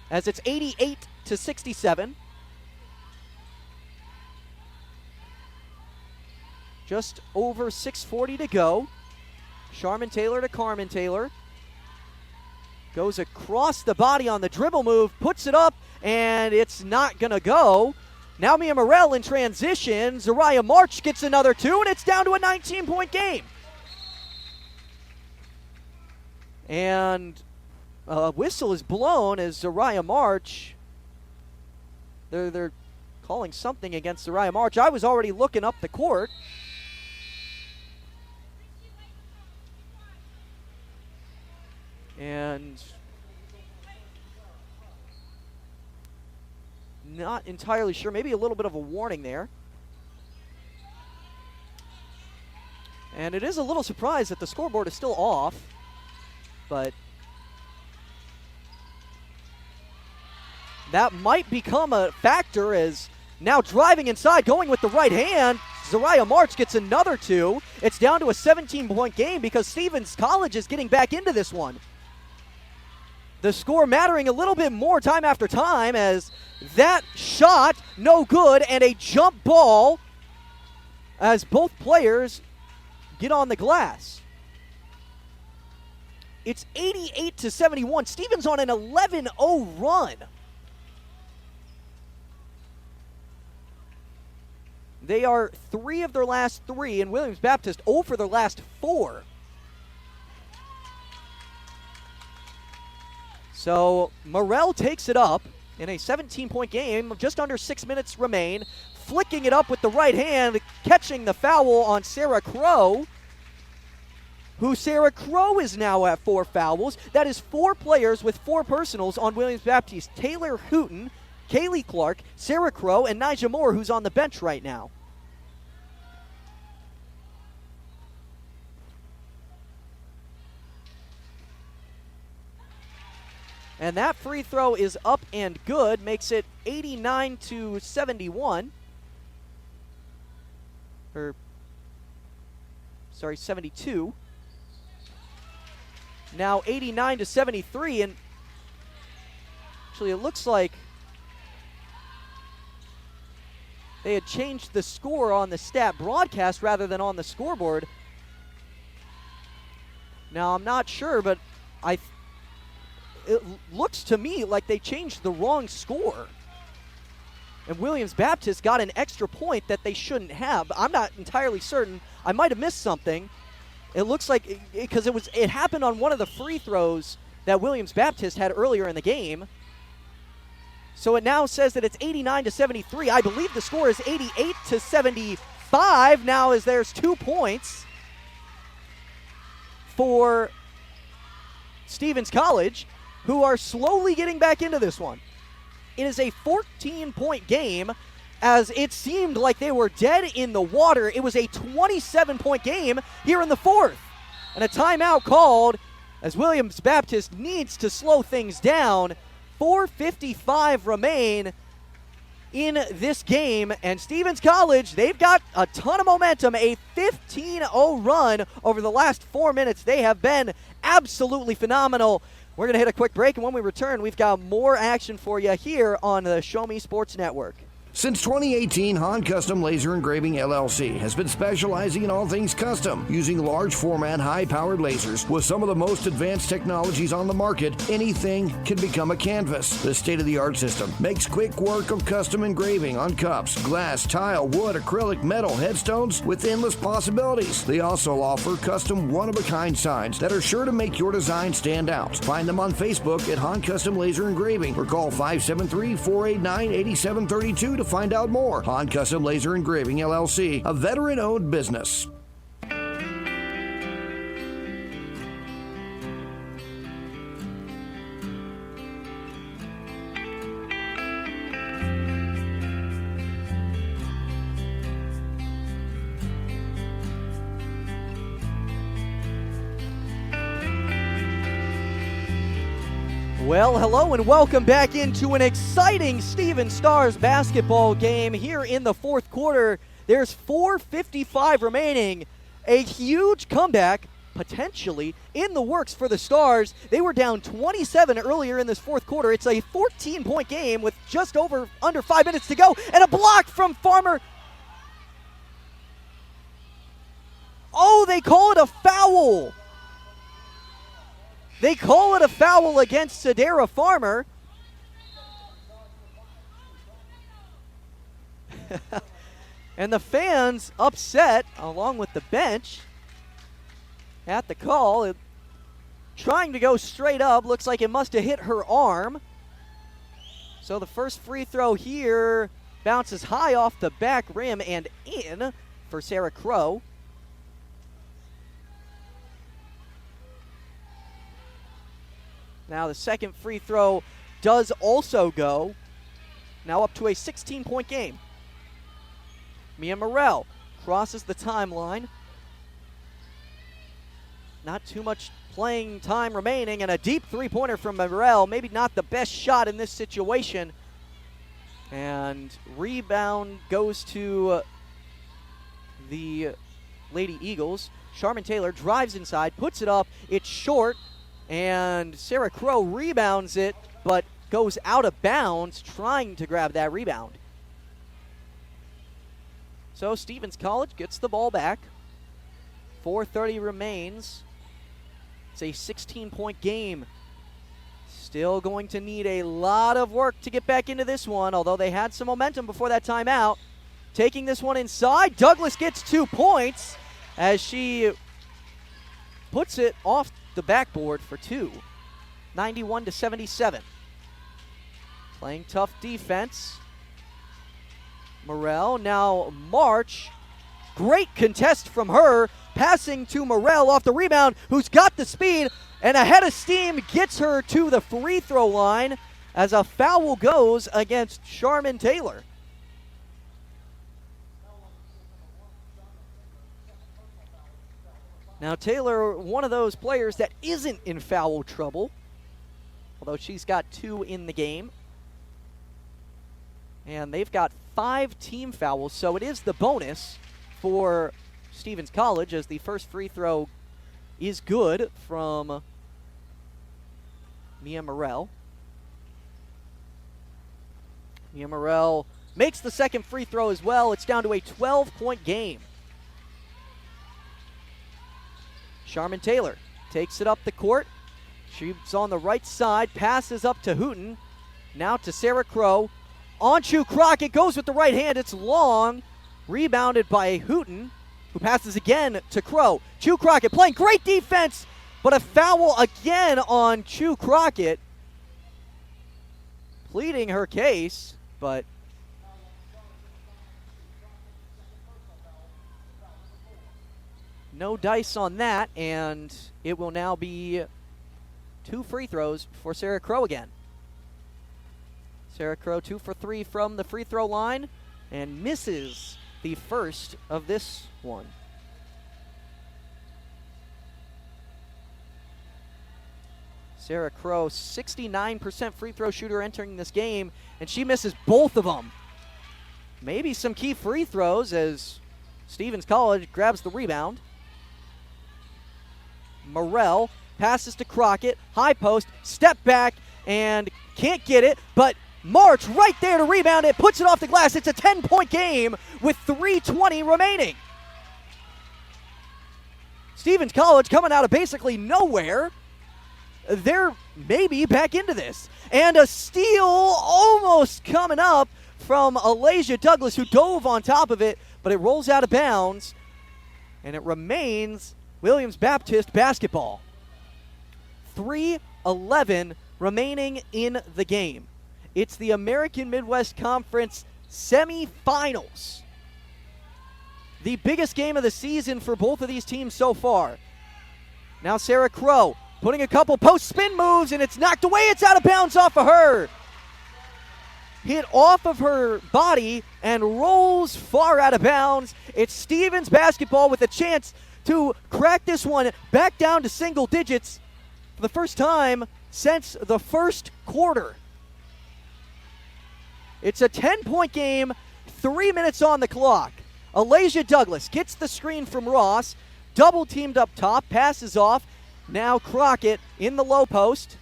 as it's 88-67. Just over 6:40 to go. Charmin Taylor to Carmen Taylor. Goes across the body on the dribble move, puts it up, and it's not going to go. Now Mia Morrell in transition. Zariah March gets another 2, and it's down to a 19-point game. And a whistle is blown as Zariah March. They're calling something against Zariah March. I was already looking up the court. And not entirely sure. Maybe a little bit of a warning there. And it is a little surprised that the scoreboard is still off. But that might become a factor as now driving inside, going with the right hand, Zariah March gets another 2. It's down to a 17-point game because Stevens College is getting back into this one. The score mattering a little bit more time after time as that shot, no good, and a jump ball as both players get on the glass. It's 88-71. Stevens on an 11-0 run. They are 3 of their last 3, and Williams Baptist 0 for their last 4. So Morrell takes it up in a 17-point game. Just under 6 minutes remain. Flicking it up with the right hand, catching the foul on Sarah Crow. Sarah Crow is now at 4 fouls. That is 4 players with 4 personals on Williams Baptist. Taylor Hooten, Kaylee Clark, Sarah Crow, and Nija Moore, who's on the bench right now. And that free throw is up and good, makes it 89-71. 72. Now 89-73, and actually it looks like they had changed the score on the stat broadcast rather than on the scoreboard. Now I'm not sure, but it looks to me like they changed the wrong score. And Williams Baptist got an extra point that they shouldn't have. I'm not entirely certain. I might have missed something. It looks like, because it happened on one of the free throws that Williams Baptist had earlier in the game. So it now says that it's 89-73. I believe the score is 88-75 now, as there's 2 points for Stevens College, who are slowly getting back into this one. It is a 14-point game, as it seemed like they were dead in the water. It was a 27-point game here in the 4th. And a timeout called as Williams Baptist needs to slow things down. 4:55 remain in this game, and Stevens College, they've got a ton of momentum, a 15-0 run over the last 4 minutes. They have been absolutely phenomenal. We're going to hit a quick break, and when we return, we've got more action for you here on the Show Me Sports Network. Since 2018, Han Custom Laser Engraving LLC has been specializing in all things custom, using large format, high-powered lasers with some of the most advanced technologies on the market. Anything can become a canvas. The state-of-the-art system makes quick work of custom engraving on cups, glass, tile, wood, acrylic, metal, headstones with endless possibilities. They also offer custom one-of-a-kind signs that are sure to make your design stand out. Find them on Facebook at Han Custom Laser Engraving or call 573-489-8732 to find out more. Han Custom Laser Engraving LLC, a veteran-owned business. Well, hello and welcome back into an exciting Stevens Stars basketball game here in the 4th quarter. There's 4:55 remaining. A huge comeback, potentially, in the works for the Stars. They were down 27 earlier in this 4th quarter. It's a 14-point game with just under 5 minutes to go, and a block from Farmer. Oh, they call it a foul. They call it a foul against Sadara Farmer. And the fans upset, along with the bench, at the call. Trying to go straight up. Looks like it must have hit her arm. So the first free throw here bounces high off the back rim and in for Sarah Crow. Now the second free throw does also go. Now up to a 16-point game. Mia Morrell crosses the timeline. Not too much playing time remaining, and a deep three-pointer from Morrell. Maybe not the best shot in this situation. And rebound goes to the Lady Eagles. Charmin Taylor drives inside, puts it up. It's short, and Sarah Crow rebounds it, but goes out of bounds trying to grab that rebound. So Stevens College gets the ball back. 4:30 remains. It's a 16-point game. Still going to need a lot of work to get back into this one, although they had some momentum before that timeout. Taking this one inside, Douglas gets 2 points as she puts it off the backboard for 2. 91-77. Playing tough defense. Morrell, now March. Great contest from her. Passing to Morrell off the rebound, who's got the speed, and a head of steam gets her to the free throw line as a foul goes against Charmin Taylor. Now Taylor, one of those players that isn't in foul trouble, although she's got 2 in the game. And they've got 5 team fouls, so it is the bonus for Stevens College as the first free throw is good from Mia Morrell. Mia Morrell makes the second free throw as well. It's down to a 12-point game. Charmin Taylor takes it up the court. She's on the right side, passes up to Hooten. Now to Sarah Crow. On Chu Crockett, goes with the right hand. It's long. Rebounded by Hooten, who passes again to Crow. Chu Crockett playing great defense, but a foul again on Chu Crockett. Pleading her case, but no dice on that, and it will now be 2 free throws for Sarah Crow again. Sarah Crow 2 for 3 from the free throw line and misses the first of this one. Sarah Crow, 69% free throw shooter entering this game, and she misses both of them. Maybe some key free throws as Stevens College grabs the rebound. Morrell passes to Crockett, high post, step back, and can't get it, but March right there to rebound it, puts it off the glass. It's a 10-point game with 3:20 remaining. Stevens College coming out of basically nowhere. They're maybe back into this. And a steal almost coming up from Alasia Douglas, who dove on top of it, but it rolls out of bounds, and it remains Williams Baptist basketball. 3:11 remaining in the game. It's the American Midwest Conference semifinals. The biggest game of the season for both of these teams so far. Now Sarah Crow putting a couple post spin moves, and it's knocked away. It's out of bounds off of her. Hit off of her body and rolls far out of bounds. It's Stevens basketball with a chance to crack this one back down to single digits for the first time since the first quarter. It's a 10-point game, 3 minutes on the clock. Alasia Douglas gets the screen from Ross, double teamed up top, passes off. Now Crockett in the low post.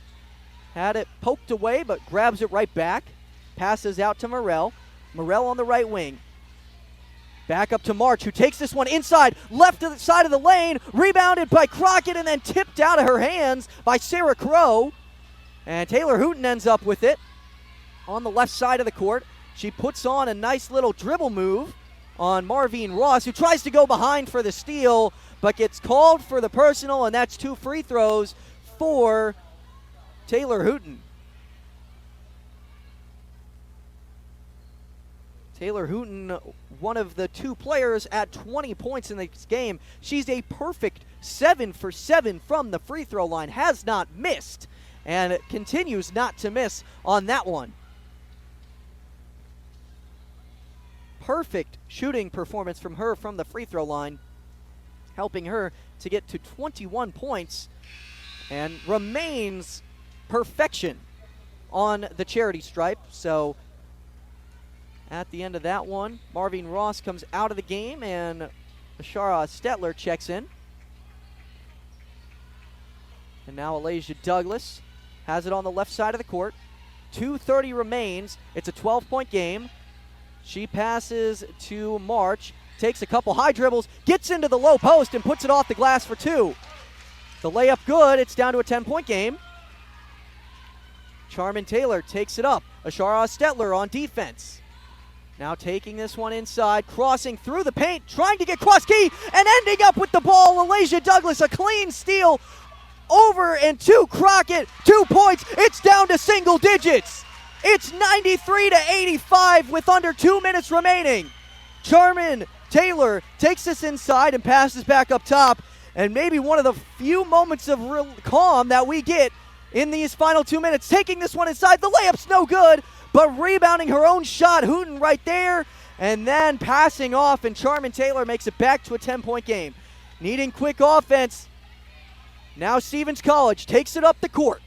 Had it poked away, but grabs it right back. Passes out to Morrell. Morrell on the right wing. Back up to March, who takes this one inside, left to the side of the lane, rebounded by Crockett and then tipped out of her hands by Sarah Crow. And Taylor Hooten ends up with it on the left side of the court. She puts on a nice little dribble move on Marvine Ross, who tries to go behind for the steal, but gets called for the personal, and that's 2 free throws for Taylor Hooten. Taylor Hooten, one of the 2 players at 20 points in this game. She's a perfect 7 for 7 from the free throw line, has not missed, and continues not to miss on that one. Perfect shooting performance from her from the free throw line, helping her to get to 21 points and remains perfection on the charity stripe. So at the end of that one, Marvine Ross comes out of the game and Ashara Stetler checks in. And now Alasia Douglas has it on the left side of the court. 2:30 remains. It's a 12-point game. She passes to March, takes a couple high dribbles, gets into the low post and puts it off the glass for 2. The layup good. It's down to a 10-point game. Charmin Taylor takes it up. Ashara Stetler on defense. Now taking this one inside, crossing through the paint, trying to get cross-key, and ending up with the ball. Alasia Douglas, a clean steal over and to Crockett. 2 points. It's down to single digits. It's 93-85 with under 2 minutes remaining. Charmin Taylor takes this inside and passes back up top. And maybe one of the few moments of real calm that we get in these final 2 minutes. Taking this one inside. The layup's no good, but rebounding her own shot. Hooten right there. And then passing off, and Charmin Taylor makes it back to a 10-point game. Needing quick offense. Now Stevens College takes it up the court.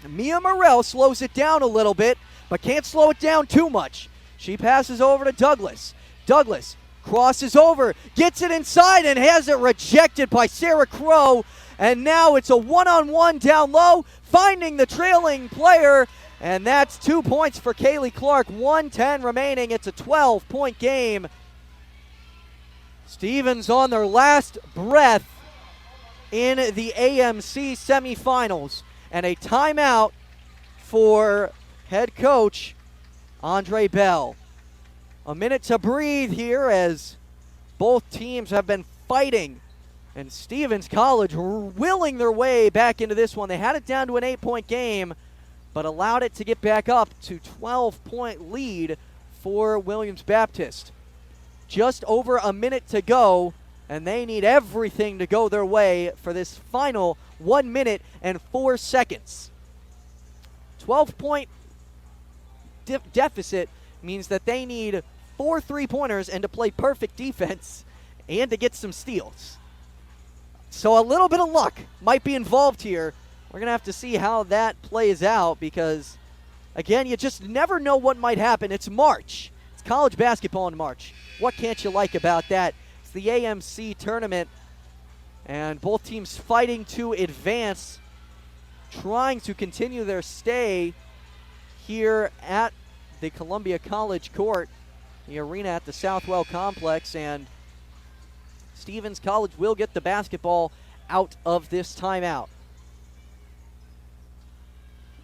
Mia Morrell slows it down a little bit, but can't slow it down too much. She passes over to Douglas. Douglas crosses over, gets it inside, and has it rejected by Sarah Crow. And now it's a one-on-one down low, finding the trailing player, and that's 2 points for Kaylee Clark. 1:10 remaining. It's a 12-point game. Stevens on their last breath in the AMC semifinals. And a timeout for head coach Andre Bell. A minute to breathe here as both teams have been fighting. And Stevens College willing their way back into this one. They had it down to an 8-point game, but allowed it to get back up to 12-point lead for Williams Baptist. Just over a minute to go, and they need everything to go their way for this final 1 minute and 4 seconds. 12-point deficit means that they need 4 3-pointers and to play perfect defense and to get some steals. So a little bit of luck might be involved here. We're going to have to see how that plays out because, again, you just never know what might happen. It's March. It's college basketball in March. What can't you like about that? It's the AMC tournament, and both teams fighting to advance, trying to continue their stay here at the Columbia College Court, the arena at the Southwell Complex, and Stevens College will get the basketball out of this timeout.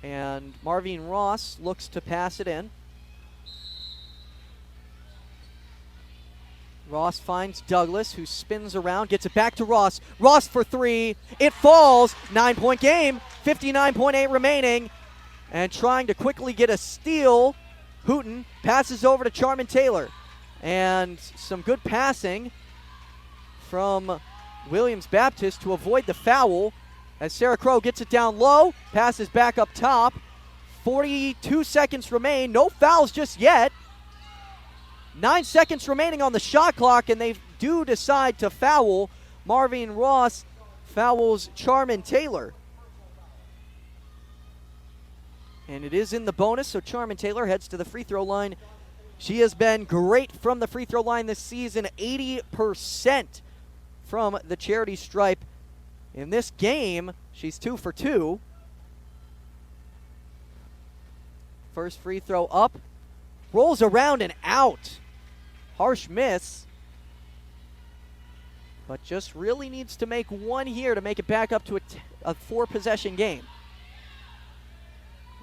And Marvine Ross looks to pass it in. Ross finds Douglas, who spins around, gets it back to Ross. Ross for 3. It falls. 9-point game. 59.8 remaining. And trying to quickly get a steal. Hooten passes over to Charmin Taylor. And some good passing from Williams Baptist to avoid the foul as Sarah Crow gets it down low, passes back up top. 42 seconds remain. No fouls just yet. 9 seconds remaining on the shot clock, and they do decide to foul. Marvine Ross fouls Charmin Taylor. And it is in the bonus, so Charmin Taylor heads to the free throw line. She has been great from the free throw line this season, 80% from the charity stripe. In this game, she's 2 for 2. First free throw up, rolls around and out. Harsh miss. But just really needs to make one here to make it back up to a 4-possession game.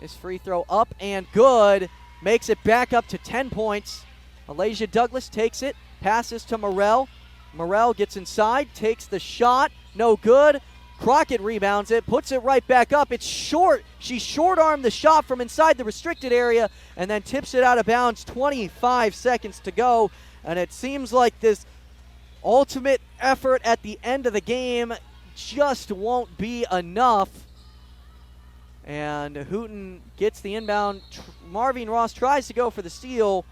This free throw up and good. Makes it back up to 10 points. Alasia Douglas takes it, passes to Morrell. Morrell gets inside, takes the shot, no good. Crockett rebounds it, puts it right back up. It's short. She short-armed the shot from inside the restricted area and then tips it out of bounds. 25 seconds to go, and it seems like this ultimate effort at the end of the game just won't be enough. And Hooten gets the inbound. Marvin Ross tries to go for the steal,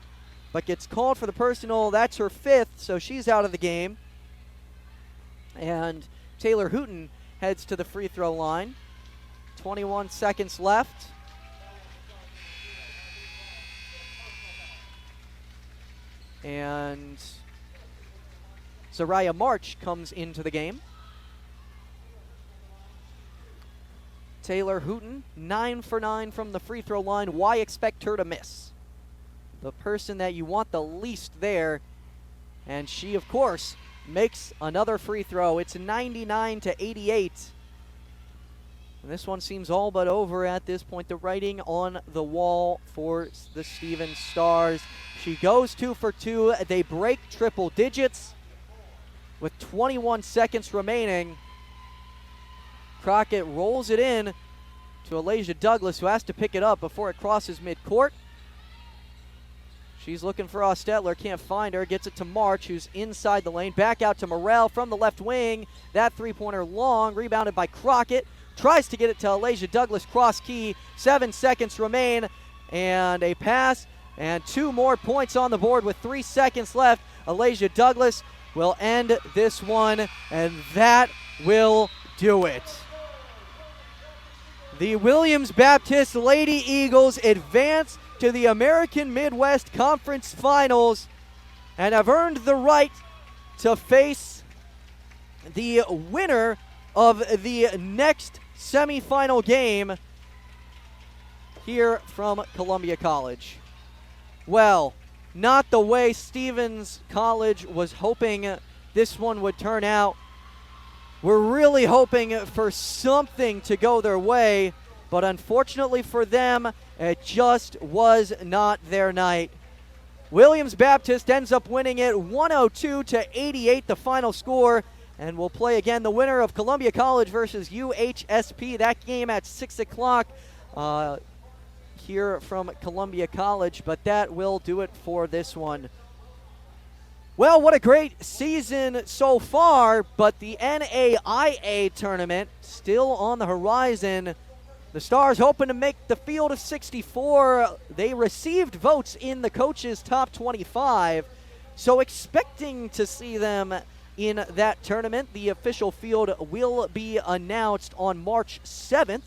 but gets called for the personal. That's her 5th, so she's out of the game. And Taylor Hooten heads to the free throw line. 21 seconds left. And Zariah March comes into the game. Taylor Hooten, 9 for 9 from the free throw line. Why expect her to miss? The person that you want the least there. And she, of course, makes another free throw. It's 99-88. And this one seems all but over at this point. The writing on the wall for the Stevens Stars. She goes 2 for 2. They break triple digits with 21 seconds remaining. Crockett rolls it in to Alasia Douglas, who has to pick it up before it crosses midcourt. She's looking for Ostetler, can't find her, gets it to March, who's inside the lane. Back out to Morrell from the left wing. That three-pointer long, rebounded by Crockett. Tries to get it to Alasia Douglas, cross key. 7 seconds remain, and a pass, and 2 more points on the board with 3 seconds left. Alasia Douglas will end this one, and that will do it. The Williams Baptist Lady Eagles advance to the American Midwest Conference Finals and have earned the right to face the winner of the next semifinal game here from Columbia College. Well, not the way Stevens College was hoping this one would turn out. We're really hoping for something to go their way, but unfortunately for them, it just was not their night. Williams Baptist ends up winning it 102-88, the final score, and we'll play again the winner of Columbia College versus UHSP. That game at 6 o'clock here from Columbia College, but that will do it for this one. Well, what a great season so far, but the NAIA tournament still on the horizon. The Stars hoping to make the field of 64. They received votes in the coaches' top 25, so expecting to see them in that tournament. The official field will be announced on March 7th,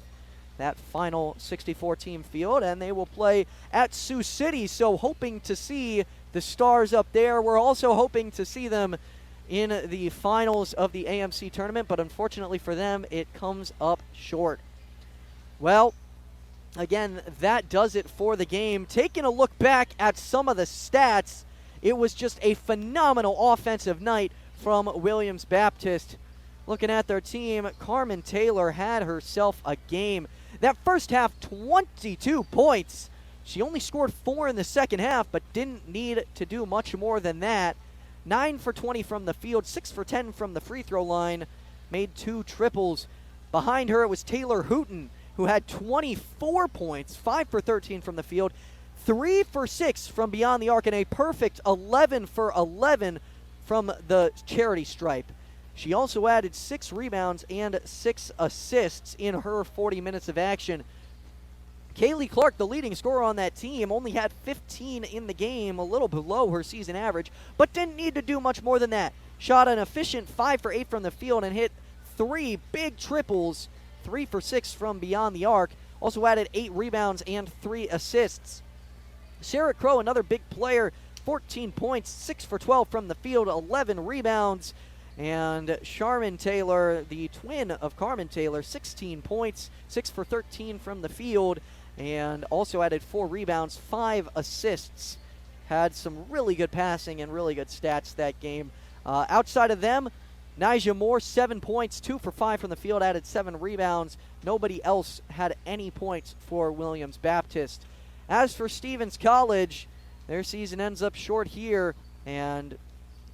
that final 64-team field, and they will play at Sioux City, so hoping to see the Stars up there. We're also hoping to see them in the finals of the AMC tournament, but unfortunately for them, it comes up short. Well, again, that does it for the game. Taking a look back at some of the stats, it was just a phenomenal offensive night from Williams Baptist. Looking at their team, Carmen Taylor had herself a game. That first half, 22 points. She only scored 4 in the second half, but didn't need to do much more than that. 9 for 20 from the field, 6 for 10 from the free throw line, made 2 triples. Behind her, it was Taylor Hooten, who had 24 points, 5 for 13 from the field, 3 for 6 from beyond the arc, and a perfect 11 for 11 from the charity stripe. She also added 6 rebounds and 6 assists in her 40 minutes of action. Kaylee Clark, the leading scorer on that team, only had 15 in the game, a little below her season average, but didn't need to do much more than that. Shot an efficient 5 for 8 from the field and hit 3 big triples, 3 for 6 from beyond the arc. Also added 8 rebounds and 3 assists. Sarah Crow, another big player, 14 points, 6 for 12 from the field, 11 rebounds. And Charmin Taylor, the twin of Carmen Taylor, 16 points, 6 for 13 from the field, and also added 4 rebounds, 5 assists. had some really good passing and really good stats that game. Outside of them, Nijah Moore, 7 points, 2 for 5 from the field, added 7 rebounds. Nobody else had any points for Williams Baptist. As for Stevens College, their season ends up short here, and,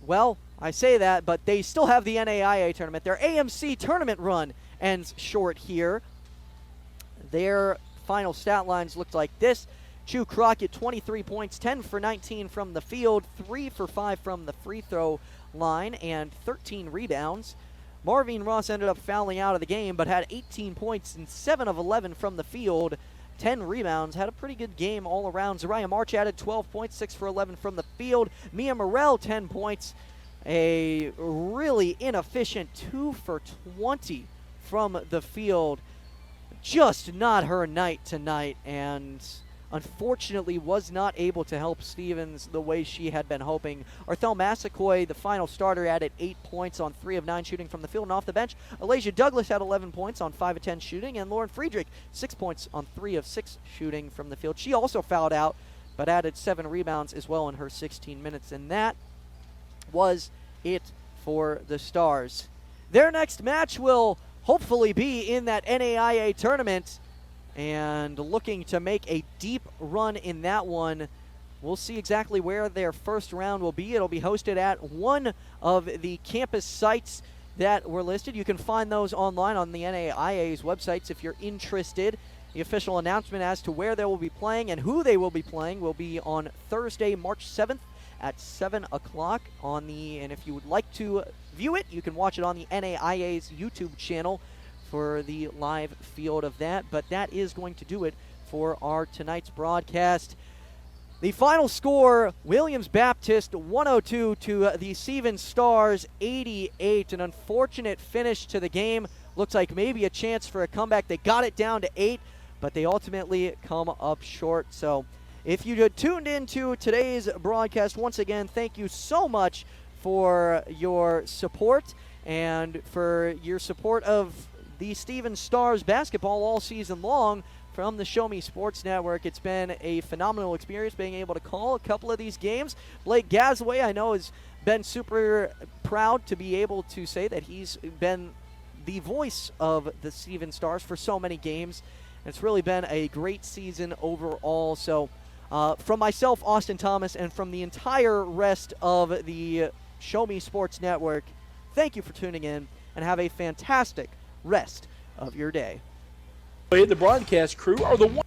well, I say that, but they still have the NAIA tournament. Their AMC tournament run ends short here. Their final stat lines looked like this. Chu Crockett, 23 points, 10 for 19 from the field, 3 for 5 from the free throw line, and 13 rebounds. Marvin Ross ended up fouling out of the game, but had 18 points and 7 of 11 from the field, 10 rebounds, had a pretty good game all around. Zariah March added 12 points, 6 for 11 from the field. Mia Morrell, 10 points, a really inefficient 2 for 20 from the field. Just not her night tonight, and unfortunately was not able to help Stevens the way she had been hoping. Arthel Massaquoi, the final starter, added 8 points on 3 of 9 shooting from the field. And off the bench, Alasia Douglas had 11 points on 5 of 10 shooting, and Lauren Friedrich, 6 points on 3 of 6 shooting from the field. She also fouled out, but added 7 rebounds as well in her 16 minutes, and that was it for the Stars. Their next match will hopefully be in that NAIA tournament, and looking to make a deep run in that one. We'll see exactly where their first round will be. It'll be hosted at one of the campus sites that were listed. You can find those online on the NAIA's websites if you're interested. The official announcement as to where they will be playing and who they will be playing will be on Thursday, March 7th at 7 o'clock and if you would like to view it, you can watch it on the NAIA's YouTube channel for the live field of that. But that is going to do it for our tonight's broadcast. The final score, Williams Baptist 102 to the Stevens Stars 88. An unfortunate finish to the game. Looks like maybe a chance for a comeback. They got it down to 8, but they ultimately come up short. So if you had tuned into today's broadcast, once again, thank you so much for your support and for your support of the Stevens Stars basketball all season long from the Show Me Sports Network. It's been a phenomenal experience being able to call a couple of these games. Blake Gasaway, I know, has been super proud to be able to say that he's been the voice of the Stevens Stars for so many games. It's really been a great season overall. So from myself, Austin Thomas, and from the entire rest of the Show Me Sports Network, thank you for tuning in and have a fantastic rest of your day. The broadcast crew are the